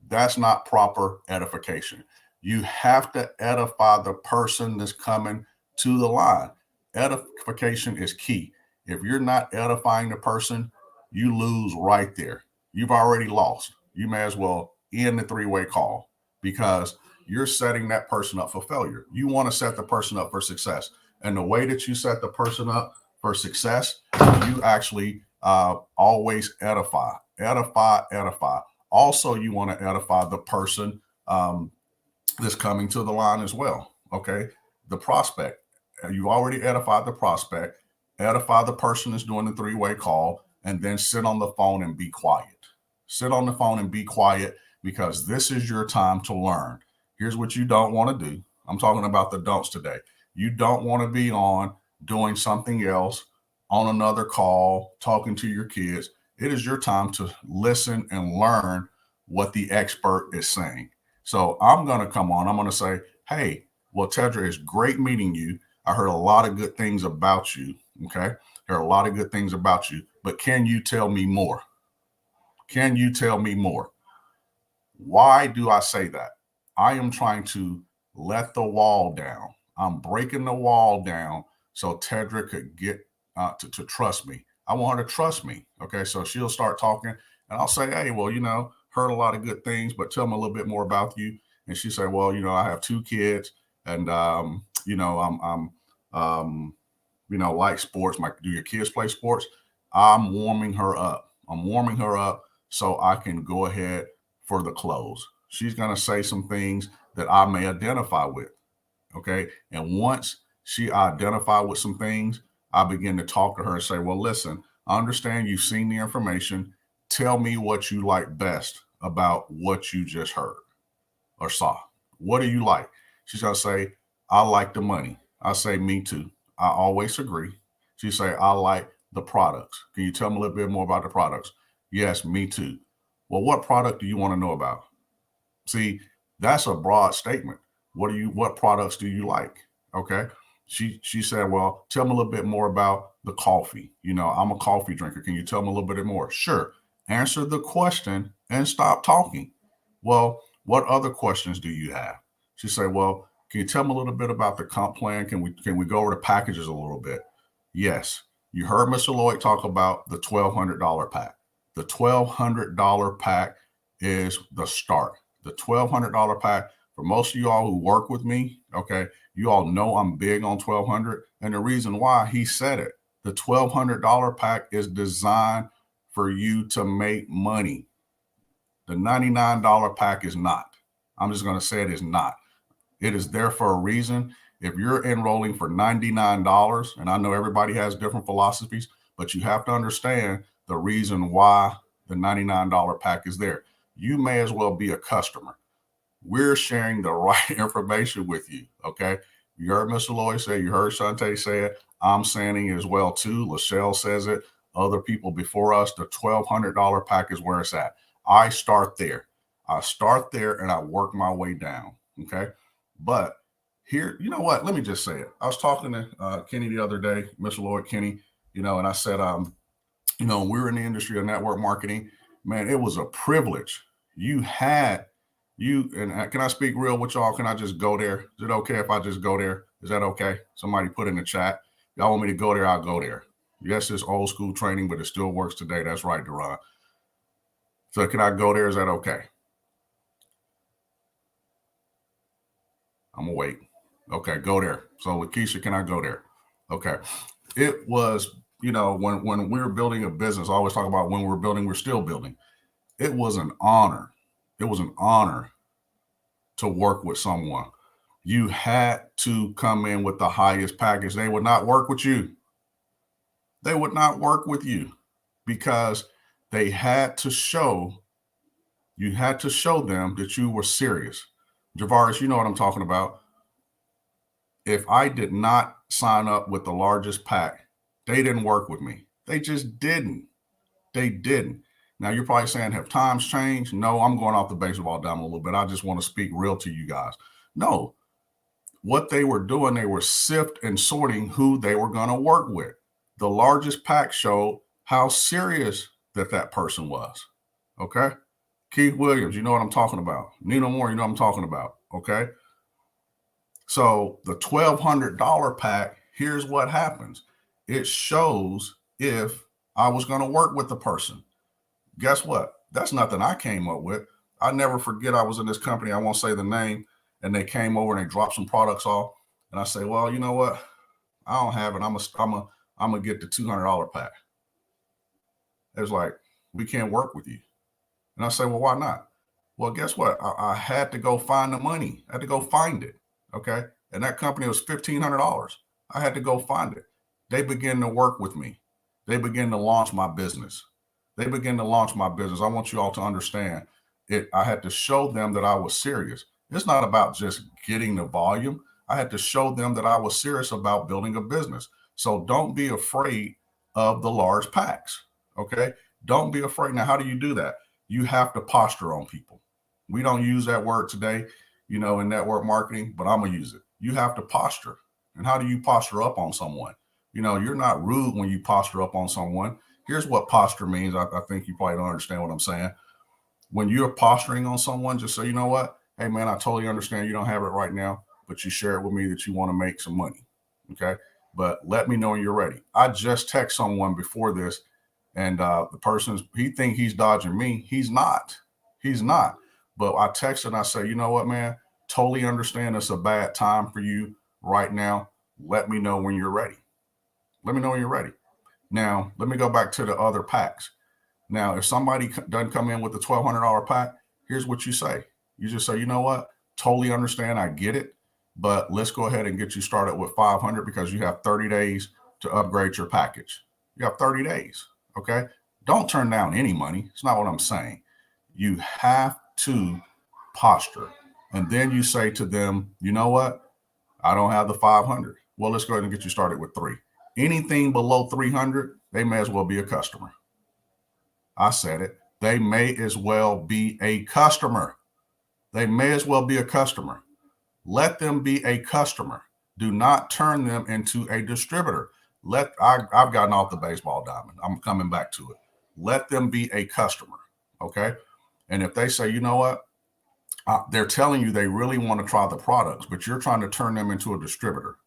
That's not proper edification. You have to edify the person that's coming to the line. Edification is key. If you're not edifying the person, you lose right there. You've already lost. You may as well end the three-way call because you're setting that person up for failure. You want to set the person up for success. And the way that you set the person up for success, you actually always edify. Also, you want to edify the person that's coming to the line as well, okay? The prospect. You already edified the prospect. Edify the person that's doing the three-way call, and then sit on the phone and be quiet. Sit on the phone and be quiet because this is your time to learn. Here's what you don't want to do. I'm talking about the don'ts today. You don't want to be on doing something else, on another call, talking to your kids. It is your time to listen and learn what the expert is saying. So I'm going to come on. I'm going to say, hey, well, Tedra, it's great meeting you. I heard a lot of good things about you. Okay. There are a lot of good things about you, but can you tell me more? Can you tell me more? Why do I say that? I am trying to let the wall down. I'm breaking the wall down so Tedra could get to trust me. I want her to trust me. Okay. So she'll start talking and I'll say, hey, well, you know, heard a lot of good things, but tell me a little bit more about you. And she say, well, you know, I have 2 kids and, you know, I'm you know, like sports. Do your kids play sports? I'm warming her up. I'm warming her up so I can go ahead for the close. She's going to say some things that I may identify with. Okay. And once she identified with some things, I begin to talk to her and say, well, listen, I understand you've seen the information. Tell me what you like best about what you just heard or saw. What do you like? She's going to say, I like the money. I say, me too. I always agree. She say, I like the products. Can you tell me a little bit more about the products? Yes, me too. Well, what product do you want to know about? See, that's a broad statement. What products do you like? Okay. She said, well, tell me a little bit more about the coffee. You know, I'm a coffee drinker. Can you tell me a little bit more? Sure. Answer the question and stop talking. Well, what other questions do you have? She said, well, can you tell me a little bit about the comp plan? Can we go over the packages a little bit? Yes. You heard Mr. Lloyd talk about the $1,200 pack. The $1,200 pack is the start. The $1,200 pack, for most of y'all who work with me, okay, you all know I'm big on $1,200. And the reason why, he said it. The $1,200 pack is designed for you to make money. The $99 pack is not. I'm just going to say it is not. It is there for a reason. If you're enrolling for $99, and I know everybody has different philosophies, but you have to understand the reason why the $99 pack is there. You may as well be a customer. We're sharing the right information with you, okay? You heard Mr. Lloyd say, you heard Shantae say it. I'm saying it as well too. Lachelle says it. Other people before us, the $1,200 pack is where it's at. I start there. I start there and I work my way down, okay? But here, you know what? Let me just say it. I was talking to Kenny the other day, Mr. Lloyd Kenny, you know, and I said, you know, we were in the industry of network marketing. Man, it was a privilege. You had can I speak real with y'all? Can I just go there? Is it okay if I just go there? Is that okay? Somebody put in the chat. Y'all want me to go there? I'll go there. Yes, it's old school training, but it still works today. That's right, Deron. So can I go there? Is that okay? I'm gonna wait. Okay, go there. So Lakeisha, can I go there? Okay. It was, when we were building a business, I always talk about when we're building, we're still building. It was an honor. It was an honor to work with someone. You had to come in with the highest package. They would not work with you. They would not work with you because you had to show them that you were serious. Javaris, you know what I'm talking about. If I did not sign up with the largest pack, they didn't work with me. They just didn't. They didn't. Now you're probably saying, have times changed? No, I'm going off the baseball diamond a little bit. I just want to speak real to you guys. No, what they were doing, they were sift and sorting who they were going to work with. The largest pack showed how serious that person was. Okay. Keith Williams, you know what I'm talking about. Nina Moore, you know what I'm talking about. Okay. So the $1,200 pack, here's what happens. It shows if I was going to work with the person. Guess what? That's nothing I came up with. I never forget I was in this company, I won't say the name, and they came over and they dropped some products off. And I say, well, you know what? I don't have it. I'm gonna get the $200 pack. It was like, we can't work with you. And I say, well, why not? Well, guess what? I had to go find the money. I had to go find it. Okay. And that company was $1,500. I had to go find it. They began to work with me. They began to launch my business. I want you all to understand it. I had to show them that I was serious. It's not about just getting the volume. I had to show them that I was serious about building a business. So don't be afraid of the large packs. Okay. Don't be afraid. Now, how do you do that? You have to posture on people. We don't use that word today, in network marketing, but I'm going to use it. You have to posture. And how do you posture up on someone? You're not rude when you posture up on someone. Here's what posture means. I think you probably don't understand what I'm saying. When you're posturing on someone, just say, you know what? Hey, man, I totally understand you don't have it right now, but you share it with me that you want to make some money. Okay. But let me know when you're ready. I just text someone before this, and the he think he's dodging me. He's not. But I text and I say, you know what, man? Totally understand it's a bad time for you right now. Let me know when you're ready. Now, let me go back to the other packs. Now, if somebody doesn't come in with the $1,200 pack, here's what you say. You just say, you know what? Totally understand. I get it. But let's go ahead and get you started with 500 because you have 30 days to upgrade your package. You have 30 days. Okay. Don't turn down any money. It's not what I'm saying. You have to posture. And then you say to them, you know what? I don't have the 500. Well, let's go ahead and get you started with 3. Anything below 300, they may as well be a customer. I said it. They may as well be a customer. Let them be a customer. Do not turn them into a distributor. I've gotten off the baseball diamond. I'm coming back to it. Let them be a customer. Okay. And if they say, you know what? They're telling you they really want to try the products, but you're trying to turn them into a distributor.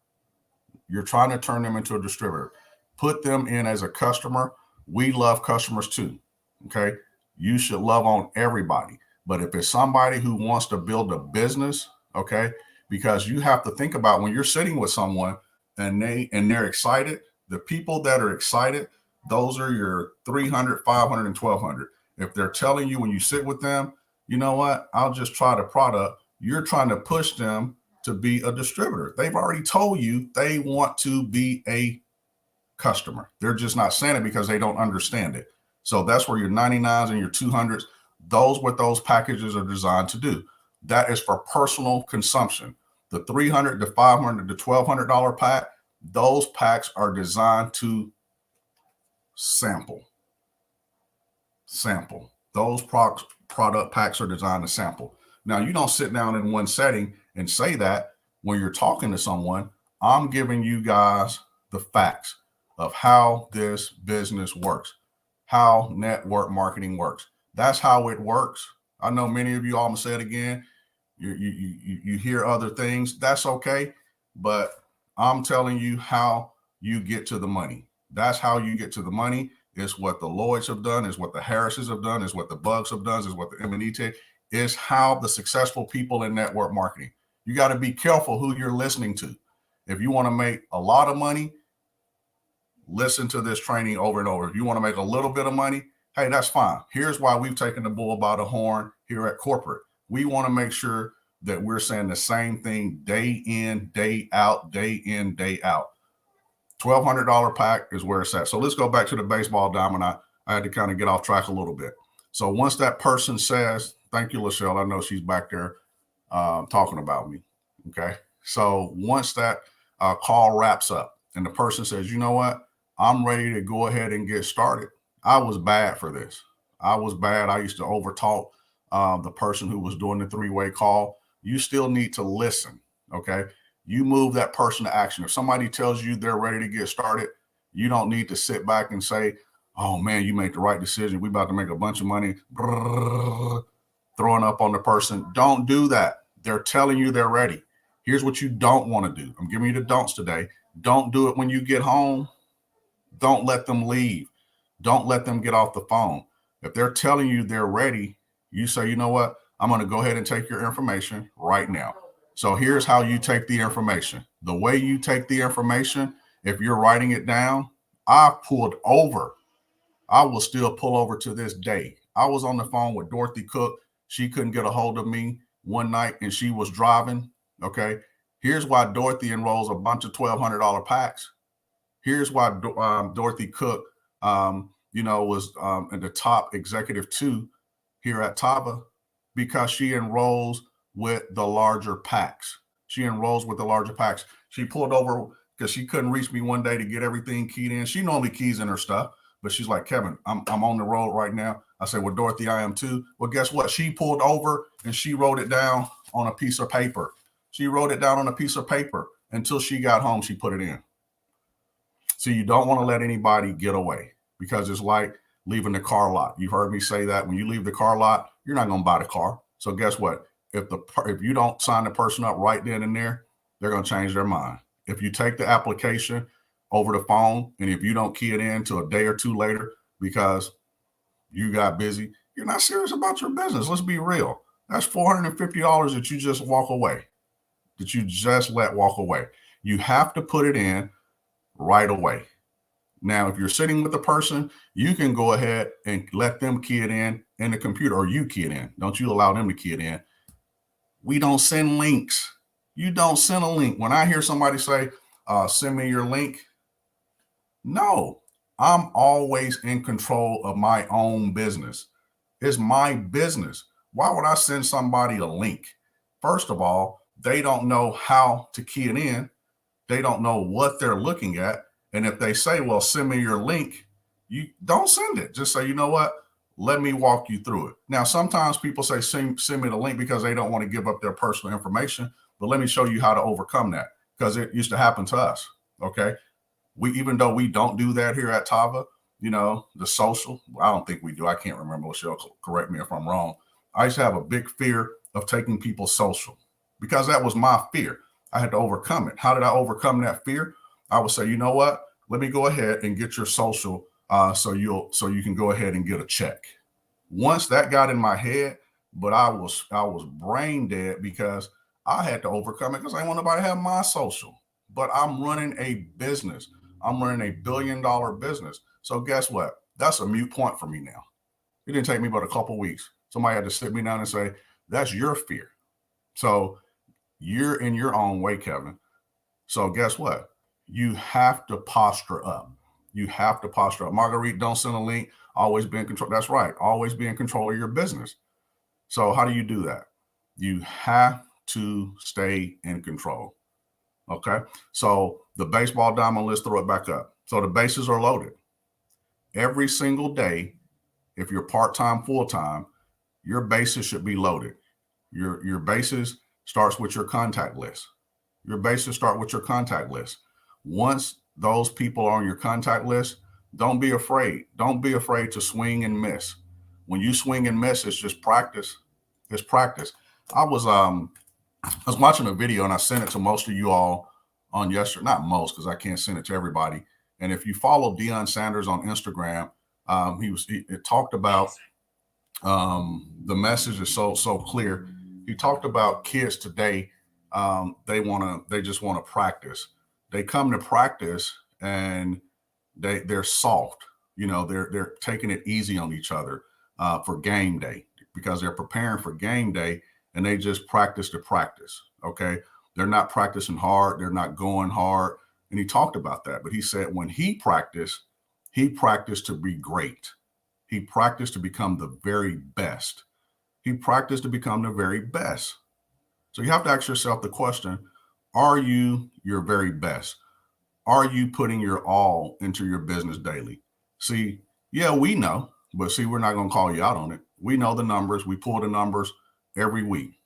Put them in as a customer. We love customers too. Okay. You should love on everybody. But if it's somebody who wants to build a business, okay, because you have to think about when you're sitting with someone and they're excited, the people that are excited, those are your 300, 500, and 1,200. If they're telling you when you sit with them, you know what, I'll just try the product, you're trying to push them to be a distributor. They've already told you they want to be a customer. They're just not saying it because they don't understand it. So that's where your 99s and your 200s, what those packages are designed to do. That is for personal consumption. The $300, the $500, the $1,200 pack, those packs are designed to sample. Those product packs are designed to sample. Now, you don't sit down in one setting and say that when you're talking to someone. I'm giving you guys the facts of how this business works, how network marketing works. That's how it works. I know many of you, I'm gonna say it again, you hear other things. That's okay, but I'm telling you how you get to the money. That's how you get to the money. It's what the Lloyds have done, is what the Harrises have done, is what the Bugs have done, is what the M&E take, is how the successful people in network marketing. You got to be careful who you're listening to. If you want to make a lot of money, listen to this training over and over. If you want to make a little bit of money, hey, that's fine. Here's why we've taken the bull by the horn here at corporate. We want to make sure that we're saying the same thing day in, day out, day in, day out. $1,200 pack is where it's at. So let's go back to the baseball diamond. I had to kind of get off track a little bit. So once that person says, thank you, Lachelle. I know she's back there talking about me. Okay. So once that call wraps up and the person says, you know what, I'm ready to go ahead and get started. I was bad for this. I was bad. I used to overtalk the person who was doing the three-way call. You still need to listen. Okay. You move that person to action. If somebody tells you they're ready to get started, you don't need to sit back and say, oh man, you made the right decision. We about to make a bunch of money. Throwing up on the person. Don't do that. They're telling you they're ready. Here's what you don't want to do. I'm giving you the don'ts today. Don't do it when you get home. Don't let them leave. Don't let them get off the phone. If they're telling you they're ready, you say, you know what? I'm going to go ahead and take your information right now. So here's how you take the information. The way you take the information, if you're writing it down, I pulled over. I will still pull over to this day. I was on the phone with Dorothy Cook. She couldn't get a hold of me one night and she was driving. Okay. Here's why Dorothy enrolls a bunch of $1,200 packs. Here's why Dorothy Cook, was in the top executive 2 here at Tava, because she enrolls with the larger packs. She enrolls with the larger packs. She pulled over because she couldn't reach me one day to get everything keyed in. She normally keys in her stuff, but she's like, Kevin, I'm on the road right now. I said, well, Dorothy, I am too. Well, guess what? She pulled over and she wrote it down on a piece of paper. She wrote it down on a piece of paper until she got home. She put it in. So you don't want to let anybody get away, because it's like leaving the car lot. You've heard me say that when you leave the car lot, you're not going to buy the car. So guess what? If you don't sign the person up right then and there, they're going to change their mind. If you take the application over the phone and if you don't key it in till a day or two later because you got busy, you're not serious about your business. Let's be real. That's $450 that you just walk away, that you just let walk away. You have to put it in right away. Now, if you're sitting with the person, you can go ahead and let them key it in the computer, or you key it in. Don't you allow them to key it in. We don't send links. You don't send a link. When I hear somebody say, send me your link, no, I'm always in control of my own business. It's my business. Why would I send somebody a link? First of all, they don't know how to key it in. They don't know what they're looking at. And if they say, well, send me your link, you don't send it. Just say, you know what? Let me walk you through it. Now, sometimes people say, send me the link because they don't want to give up their personal information. But let me show you how to overcome that, because it used to happen to us. Okay. Even though we don't do that here at Tava, the social, I don't think we do. I can't remember. She'll correct me if I'm wrong. I used to have a big fear of taking people social, because that was my fear. I had to overcome it. How did I overcome that fear? I would say, you know what? Let me go ahead and get your social so you can go ahead and get a check. Once that got in my head, but I was brain dead because I had to overcome it, because I didn't want nobody to have my social. But I'm running a business. I'm running $1 billion business. So guess what? That's a moot point for me now. It didn't take me but a couple weeks. Somebody had to sit me down and say, that's your fear. So you're in your own way, Kevin. So guess what? You have to posture up. You have to posture up. Marguerite, don't send a link. Always be in control. That's right. Always be in control of your business. So how do you do that? You have to stay in control. Okay. So the baseball diamond, let's throw it back up. So the bases are loaded. Every single day, if you're part-time, full-time, your bases should be loaded. Your bases starts with your contact list. Your bases start with your contact list. Once those people are on your contact list, don't be afraid. Don't be afraid to swing and miss. When you swing and miss, it's just practice. It's practice. I was watching a video and I sent it to most of you all on yesterday. Not most, because I can't send it to everybody. And if you follow Deion Sanders on Instagram, it talked about the message is so clear. He talked about kids today. They just want to practice. They come to practice and they're soft. They're taking it easy on each other for game day because they're preparing for game day and they just practice to practice. Okay. They're not practicing hard. They're not going hard. And he talked about that, but he said when he practiced to be great. He practiced to become the very best. He practiced to become the very best. So you have to ask yourself the question, are you your very best? Are you putting your all into your business daily? See, yeah, we know, but see, we're not going to call you out on it. We know the numbers. We pull the numbers every week.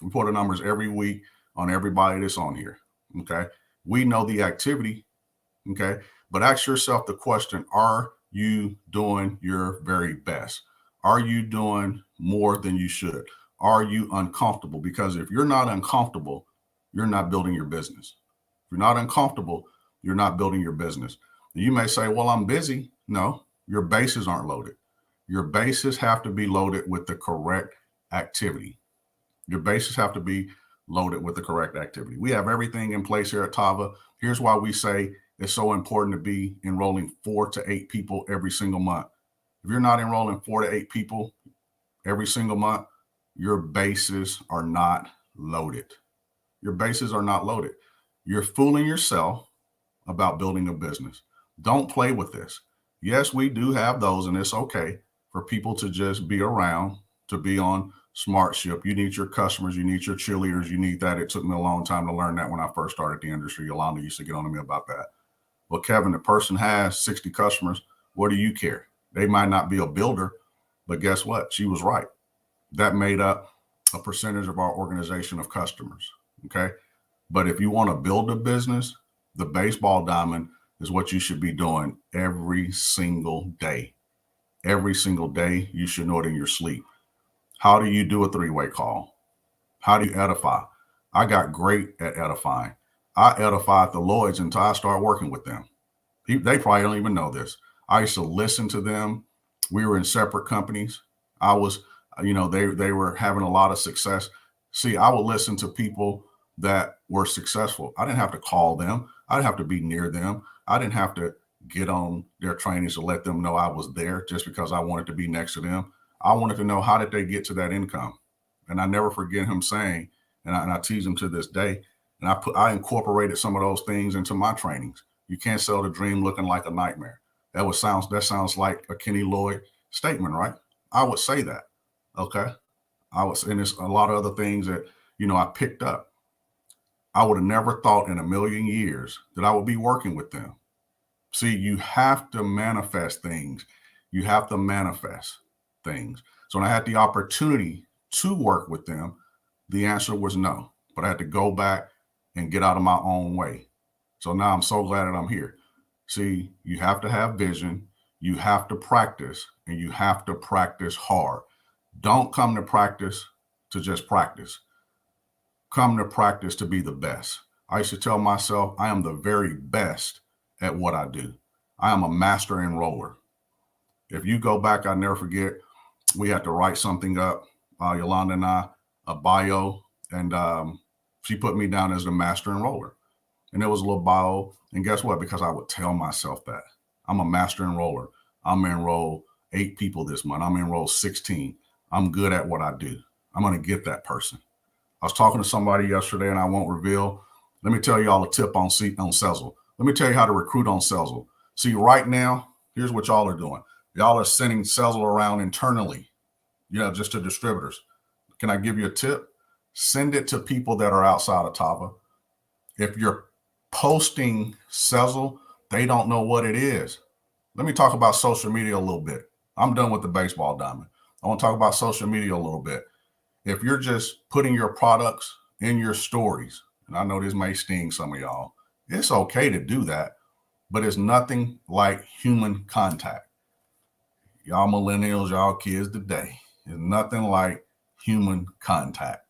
We pull the numbers every week on everybody that's on here. Okay. We know the activity. Okay. But ask yourself the question, are you doing your very best? Are you doing more than you should? Are you uncomfortable? Because if you're not uncomfortable, you're not building your business. If you're not uncomfortable, you're not building your business. You may say, well, I'm busy. No, your bases aren't loaded. Your bases have to be loaded with the correct activity. Your bases have to be loaded with the correct activity. We have everything in place here at Tava. Here's why we say it's so important to be enrolling 4 to 8 people every single month. If you're not enrolling 4 to 8 people every single month, your bases are not loaded. Your bases are not loaded. You're fooling yourself about building a business. Don't play with this. Yes, we do have those, and it's okay for people to just be around, to be on SmartShip. You need your customers. You need your cheerleaders. You need that. It took me a long time to learn that when I first started the industry. Yolanda used to get on to me about that. Well, Kevin, the person has 60 customers. What do you care? They might not be a builder, but guess what? She was right. That made up a percentage of our organization of customers. Okay. But if you want to build a business, the baseball diamond is what you should be doing every single day. Every single day, you should know it in your sleep. How do you do a 3-way call? How do you edify? I got great at edifying. I edified the Lloyds until I started working with them. They probably don't even know this. I used to listen to them. We were in separate companies. I was, they were having a lot of success. See, I would listen to people that were successful. I didn't have to call them. I didn't have to be near them. I didn't have to get on their trainings to let them know I was there just because I wanted to be next to them. I wanted to know, how did they get to that income? And I never forget him saying, and I tease him to this day, and I incorporated some of those things into my trainings. You can't sell the dream looking like a nightmare. That sounds like a Kenny Lloyd statement, right? I would say that. Okay. And there's a lot of other things that, I picked up. I would have never thought in a million years that I would be working with them. See, you have to manifest things. You have to manifest things. So when I had the opportunity to work with them, the answer was no. But I had to go back and get out of my own way. So now I'm so glad that I'm here. See, you have to have vision. You have to practice, and you have to practice hard. Don't come to practice to just practice. Come to practice to be the best. I used to tell myself I am the very best at what I do. I am a master enroller. If you go back, I'll never forget, we had to write something up, Yolanda and I, a bio, and she put me down as the master enroller. And there was a little bio. And guess what? Because I would tell myself that I'm a master enroller. I'm going to enroll 8 people this month. I'm going to enroll 16. I'm good at what I do. I'm going to get that person. I was talking to somebody yesterday, and I won't reveal. Let me tell you all a tip on Sezzle. Let me tell you how to recruit on Sezzle. See, right now, here's what y'all are doing. Y'all are sending Sezzle around internally, just to distributors. Can I give you a tip? Send it to people that are outside of Tava. If you're posting Sezzle, they don't know what it is. Let me talk about social media a little bit. I'm done with the baseball diamond. I want to talk about social media a little bit. If you're just putting your products in your stories, and I know this may sting some of y'all, it's okay to do that, but it's nothing like human contact. Y'all millennials, y'all kids today, it's nothing like human contact.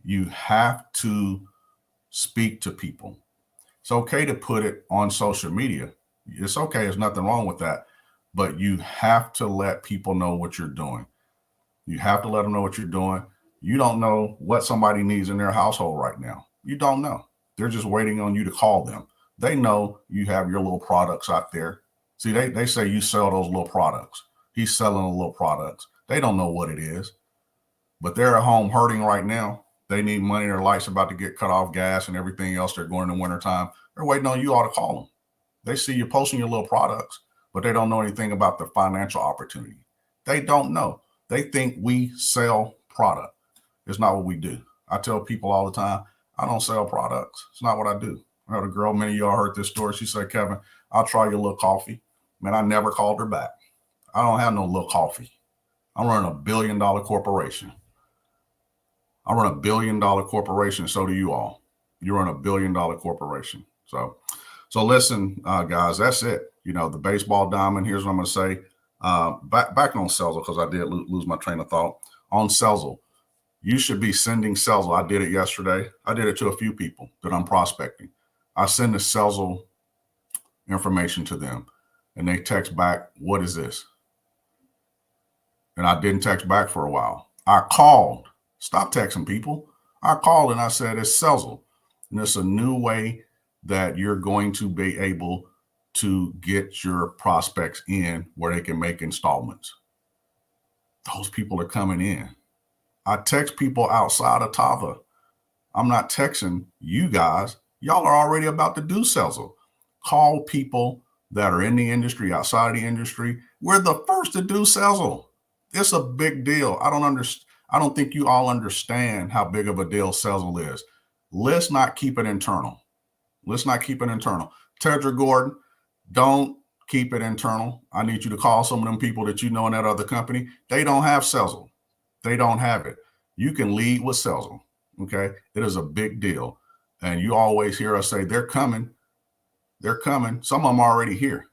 You have to speak to people. It's okay to put it on social media. It's okay. There's nothing wrong with that. But you have to let people know what you're doing. You have to let them know what you're doing. You don't know what somebody needs in their household right now. You don't know. They're just waiting on you to call them. They know you have your little products out there. See, they say you sell those little products. He's selling the little products. They don't know what it is, but they're at home hurting right now. They need money. Their lights about to get cut off, gas and everything else. They're going in the wintertime. They're waiting on you all to call them. They see you posting your little products, but they don't know anything about the financial opportunity. They don't know. They think we sell product. It's not what we do. I tell people all the time, I don't sell products. It's not what I do. I had a girl, many of y'all heard this story. She said, Kevin, I'll try your little coffee. Man, I never called her back. I don't have no little coffee. I'm running $1 billion corporation. I run $1 billion corporation. So do you all. You run $1 billion corporation. So listen, guys, that's it. You know, the baseball diamond. Here's what I'm going to say. Back on Selzel, because I did lose my train of thought. On Selzel, you should be sending Selzel. I did it yesterday. I did it to a few people that I'm prospecting. I send the Selzel information to them, and they text back, what is this? And I didn't text back for a while. I called. Stop texting people. I called and I said, it's Selzel. And it's a new way that you're going to be able to get your prospects in where they can make installments. Those people are coming in. I text people outside of Tava. I'm not texting you guys. Y'all are already about to do Selzel. Call people that are in the industry, outside of the industry. We're the first to do Selzel. It's a big deal. I don't think you all understand how big of a deal Selzel is. Let's not keep it internal. Let's not keep it internal. Tedra Gordon, don't keep it internal. I need you to call some of them people that you know in that other company. They don't have Selzel. They don't have it. You can lead with Selzel. Okay. It is a big deal. And you always hear us say, they're coming. They're coming. Some of them are already here,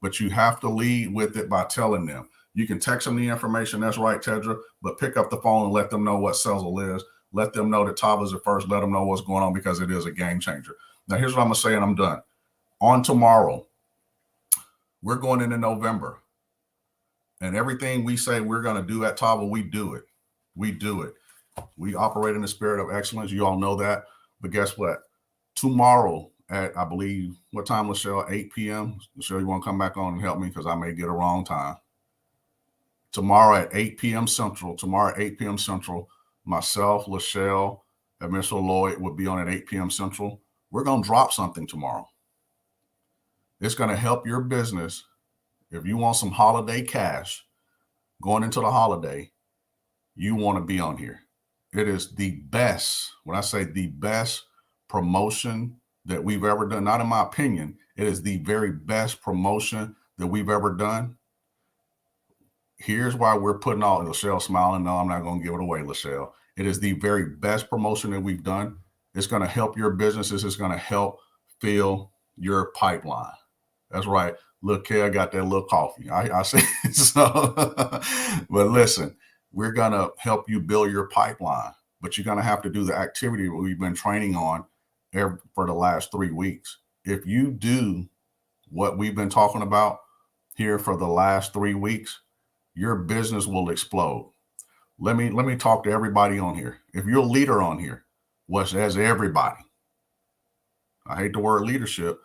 but you have to lead with it by telling them. You can text them the information. That's right, Tedra, but pick up the phone and let them know what Selzel is. Let them know that Tava's at first. Let them know what's going on, because it is a game changer. Now, here's what I'm going to say, and I'm done. On tomorrow, we're going into November, and everything we say we're going to do at Tava, we do it. We do it. We operate in the spirit of excellence. You all know that. But guess what? Tomorrow at, I believe, what time, Lachelle? 8 p.m. Lachelle, you want to come back on and help me, because I may get a wrong time. Tomorrow at 8 p.m. Central. Tomorrow at 8 p.m. Central. Myself, Lachelle, and Mr. Lloyd will be on at 8 p.m. Central. We're going to drop something tomorrow. It's going to help your business. If you want some holiday cash going into the holiday, you want to be on here. It is the best, when I say the best promotion that we've ever done, not in my opinion, it is the very best promotion that we've ever done. Here's why we're putting all, Lachelle smiling. No, I'm not going to give it away, Lachelle. It is the very best promotion that we've done. It's going to help your businesses. It's going to help fill your pipeline. That's right. Look, Kay, I got that little coffee. I say so. But listen, we're going to help you build your pipeline, but you're going to have to do the activity that we've been training on for the last 3 weeks. If you do what we've been talking about here for the last 3 weeks, your business will explode. Let me talk to everybody on here. If you're a leader on here, as everybody, I hate the word leadership.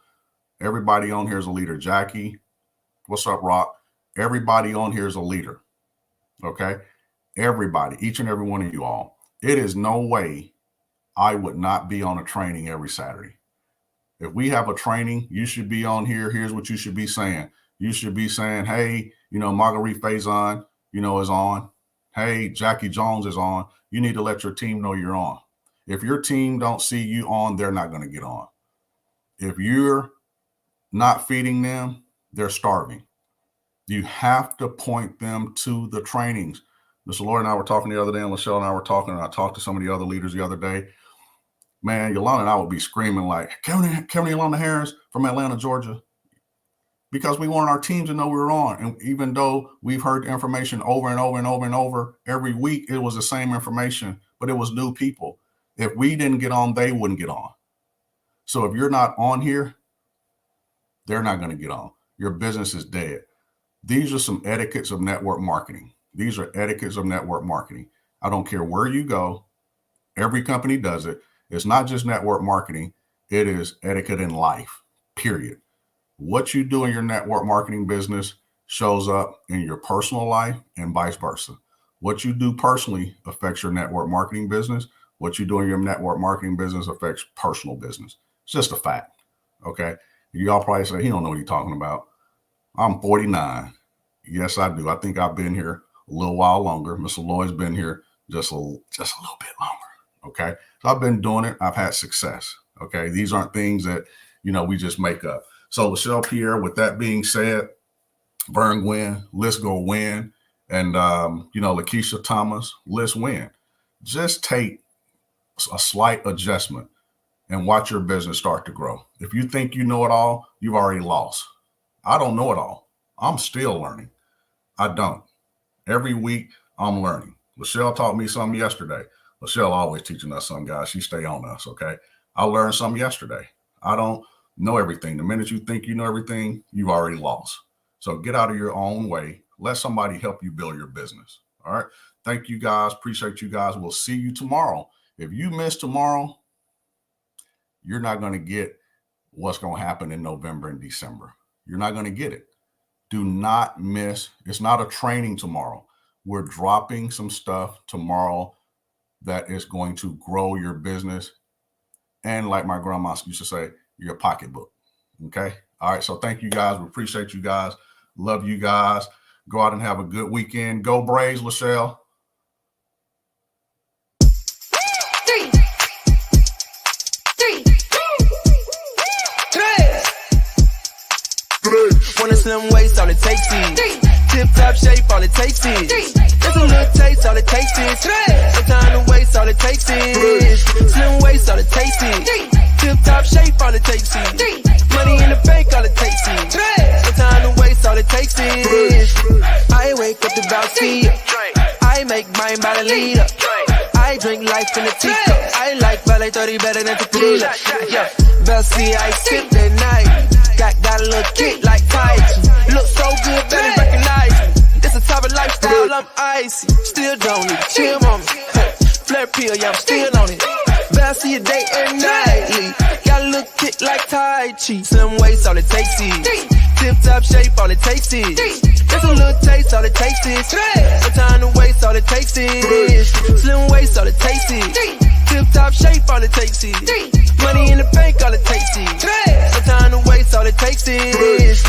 Everybody on here is a leader. Jackie, what's up, Rock? Everybody on here is a leader. Okay. Everybody, each and every one of you all. It is no way I would not be on a training every Saturday. If we have a training, you should be on here. Here's what you should be saying. You should be saying, hey, Marguerite Faison, is on. Hey, Jackie Jones is on. You need to let your team know you're on. If your team don't see you on, they're not going to get on. If you're not feeding them, they're starving. You have to point them to the trainings. Mr. Lloyd and I were talking the other day, and Lachelle and I were talking, and I talked to some of the other leaders the other day. Man, Yolanda and I would be screaming like, Kevin Yolanda Harris from Atlanta, Georgia. because we want our teams to know we were on. And even though we've heard the information over and over and over and over, every week it was the same information, but it was new people. If we didn't get on, they wouldn't get on. So if you're not on here, they're not going to get on. Your business is dead. These are some etiquettes of network marketing. These are etiquettes of network marketing. I don't care where you go. Every company does it. It's not just network marketing. It is etiquette in life, period. What you do in your network marketing business shows up in your personal life and vice versa. What you do personally affects your network marketing business. What you do in your network marketing business affects personal business. It's just a fact, okay? Y'all probably say, he don't know what he's talking about. I'm 49. Yes, I do. I think I've been here a little while longer. Mr. Lloyd's been here just a little bit longer, okay? So I've been doing it. I've had success, okay? These aren't things that, we just make up. So Lachelle Pierre, with that being said, Vern Gwynn, let's go win. And, Lakeisha Thomas, let's win. Just take a slight adjustment and watch your business start to grow. If you think you know it all, you've already lost. I don't know it all. I'm still learning. I don't. Every week I'm learning. Lachelle taught me something yesterday. Lachelle always teaching us something, guys. She stay on us, okay? I learned something yesterday. I don't know everything. The minute you think you know everything, you've already lost. So get out of your own way. Let somebody help you build your business. All right. Thank you guys. Appreciate you guys. We'll see you tomorrow. If you miss tomorrow, you're not going to get what's going to happen in November and December. You're not going to get it. Do not miss. It's not a training tomorrow. We're dropping some stuff tomorrow that is going to grow your business. And like my grandma used to say, your pocketbook. Okay. All right. So thank you guys. We appreciate you guys. Love you guys. Go out and have a good weekend. Go Braves, Lachelle. 3, 3, 3. Want a slim waist, all it takes is tip top shape, all it takes is just a little taste, all it takes is no time to waste, all it takes is slim waist, all it takes is tip top shape, all it takes is money in the bank, all it takes is no time to waste, all it takes is I wake up to about tea, I make mine by the leader. I drink life in a teacup. I like Valet 30 better than tequila. Yeah, Velcy, I sip that night. Got a little kick like Tyson. Look so good, better recognize me. It's a type of lifestyle, I'm icy. Still don't need chill on me. Flare pill, yeah, I'm still on it. Velcy a day and nightly. Got a little kick like Tai Chi. Slim waist, all it takes is tip top shape, all it takes is just a little taste, all it takes is no time to waste, all it takes is slim waist, all it takes is tip top shape, all it takes is money in the bank, all it takes is no time to waste, all it takes is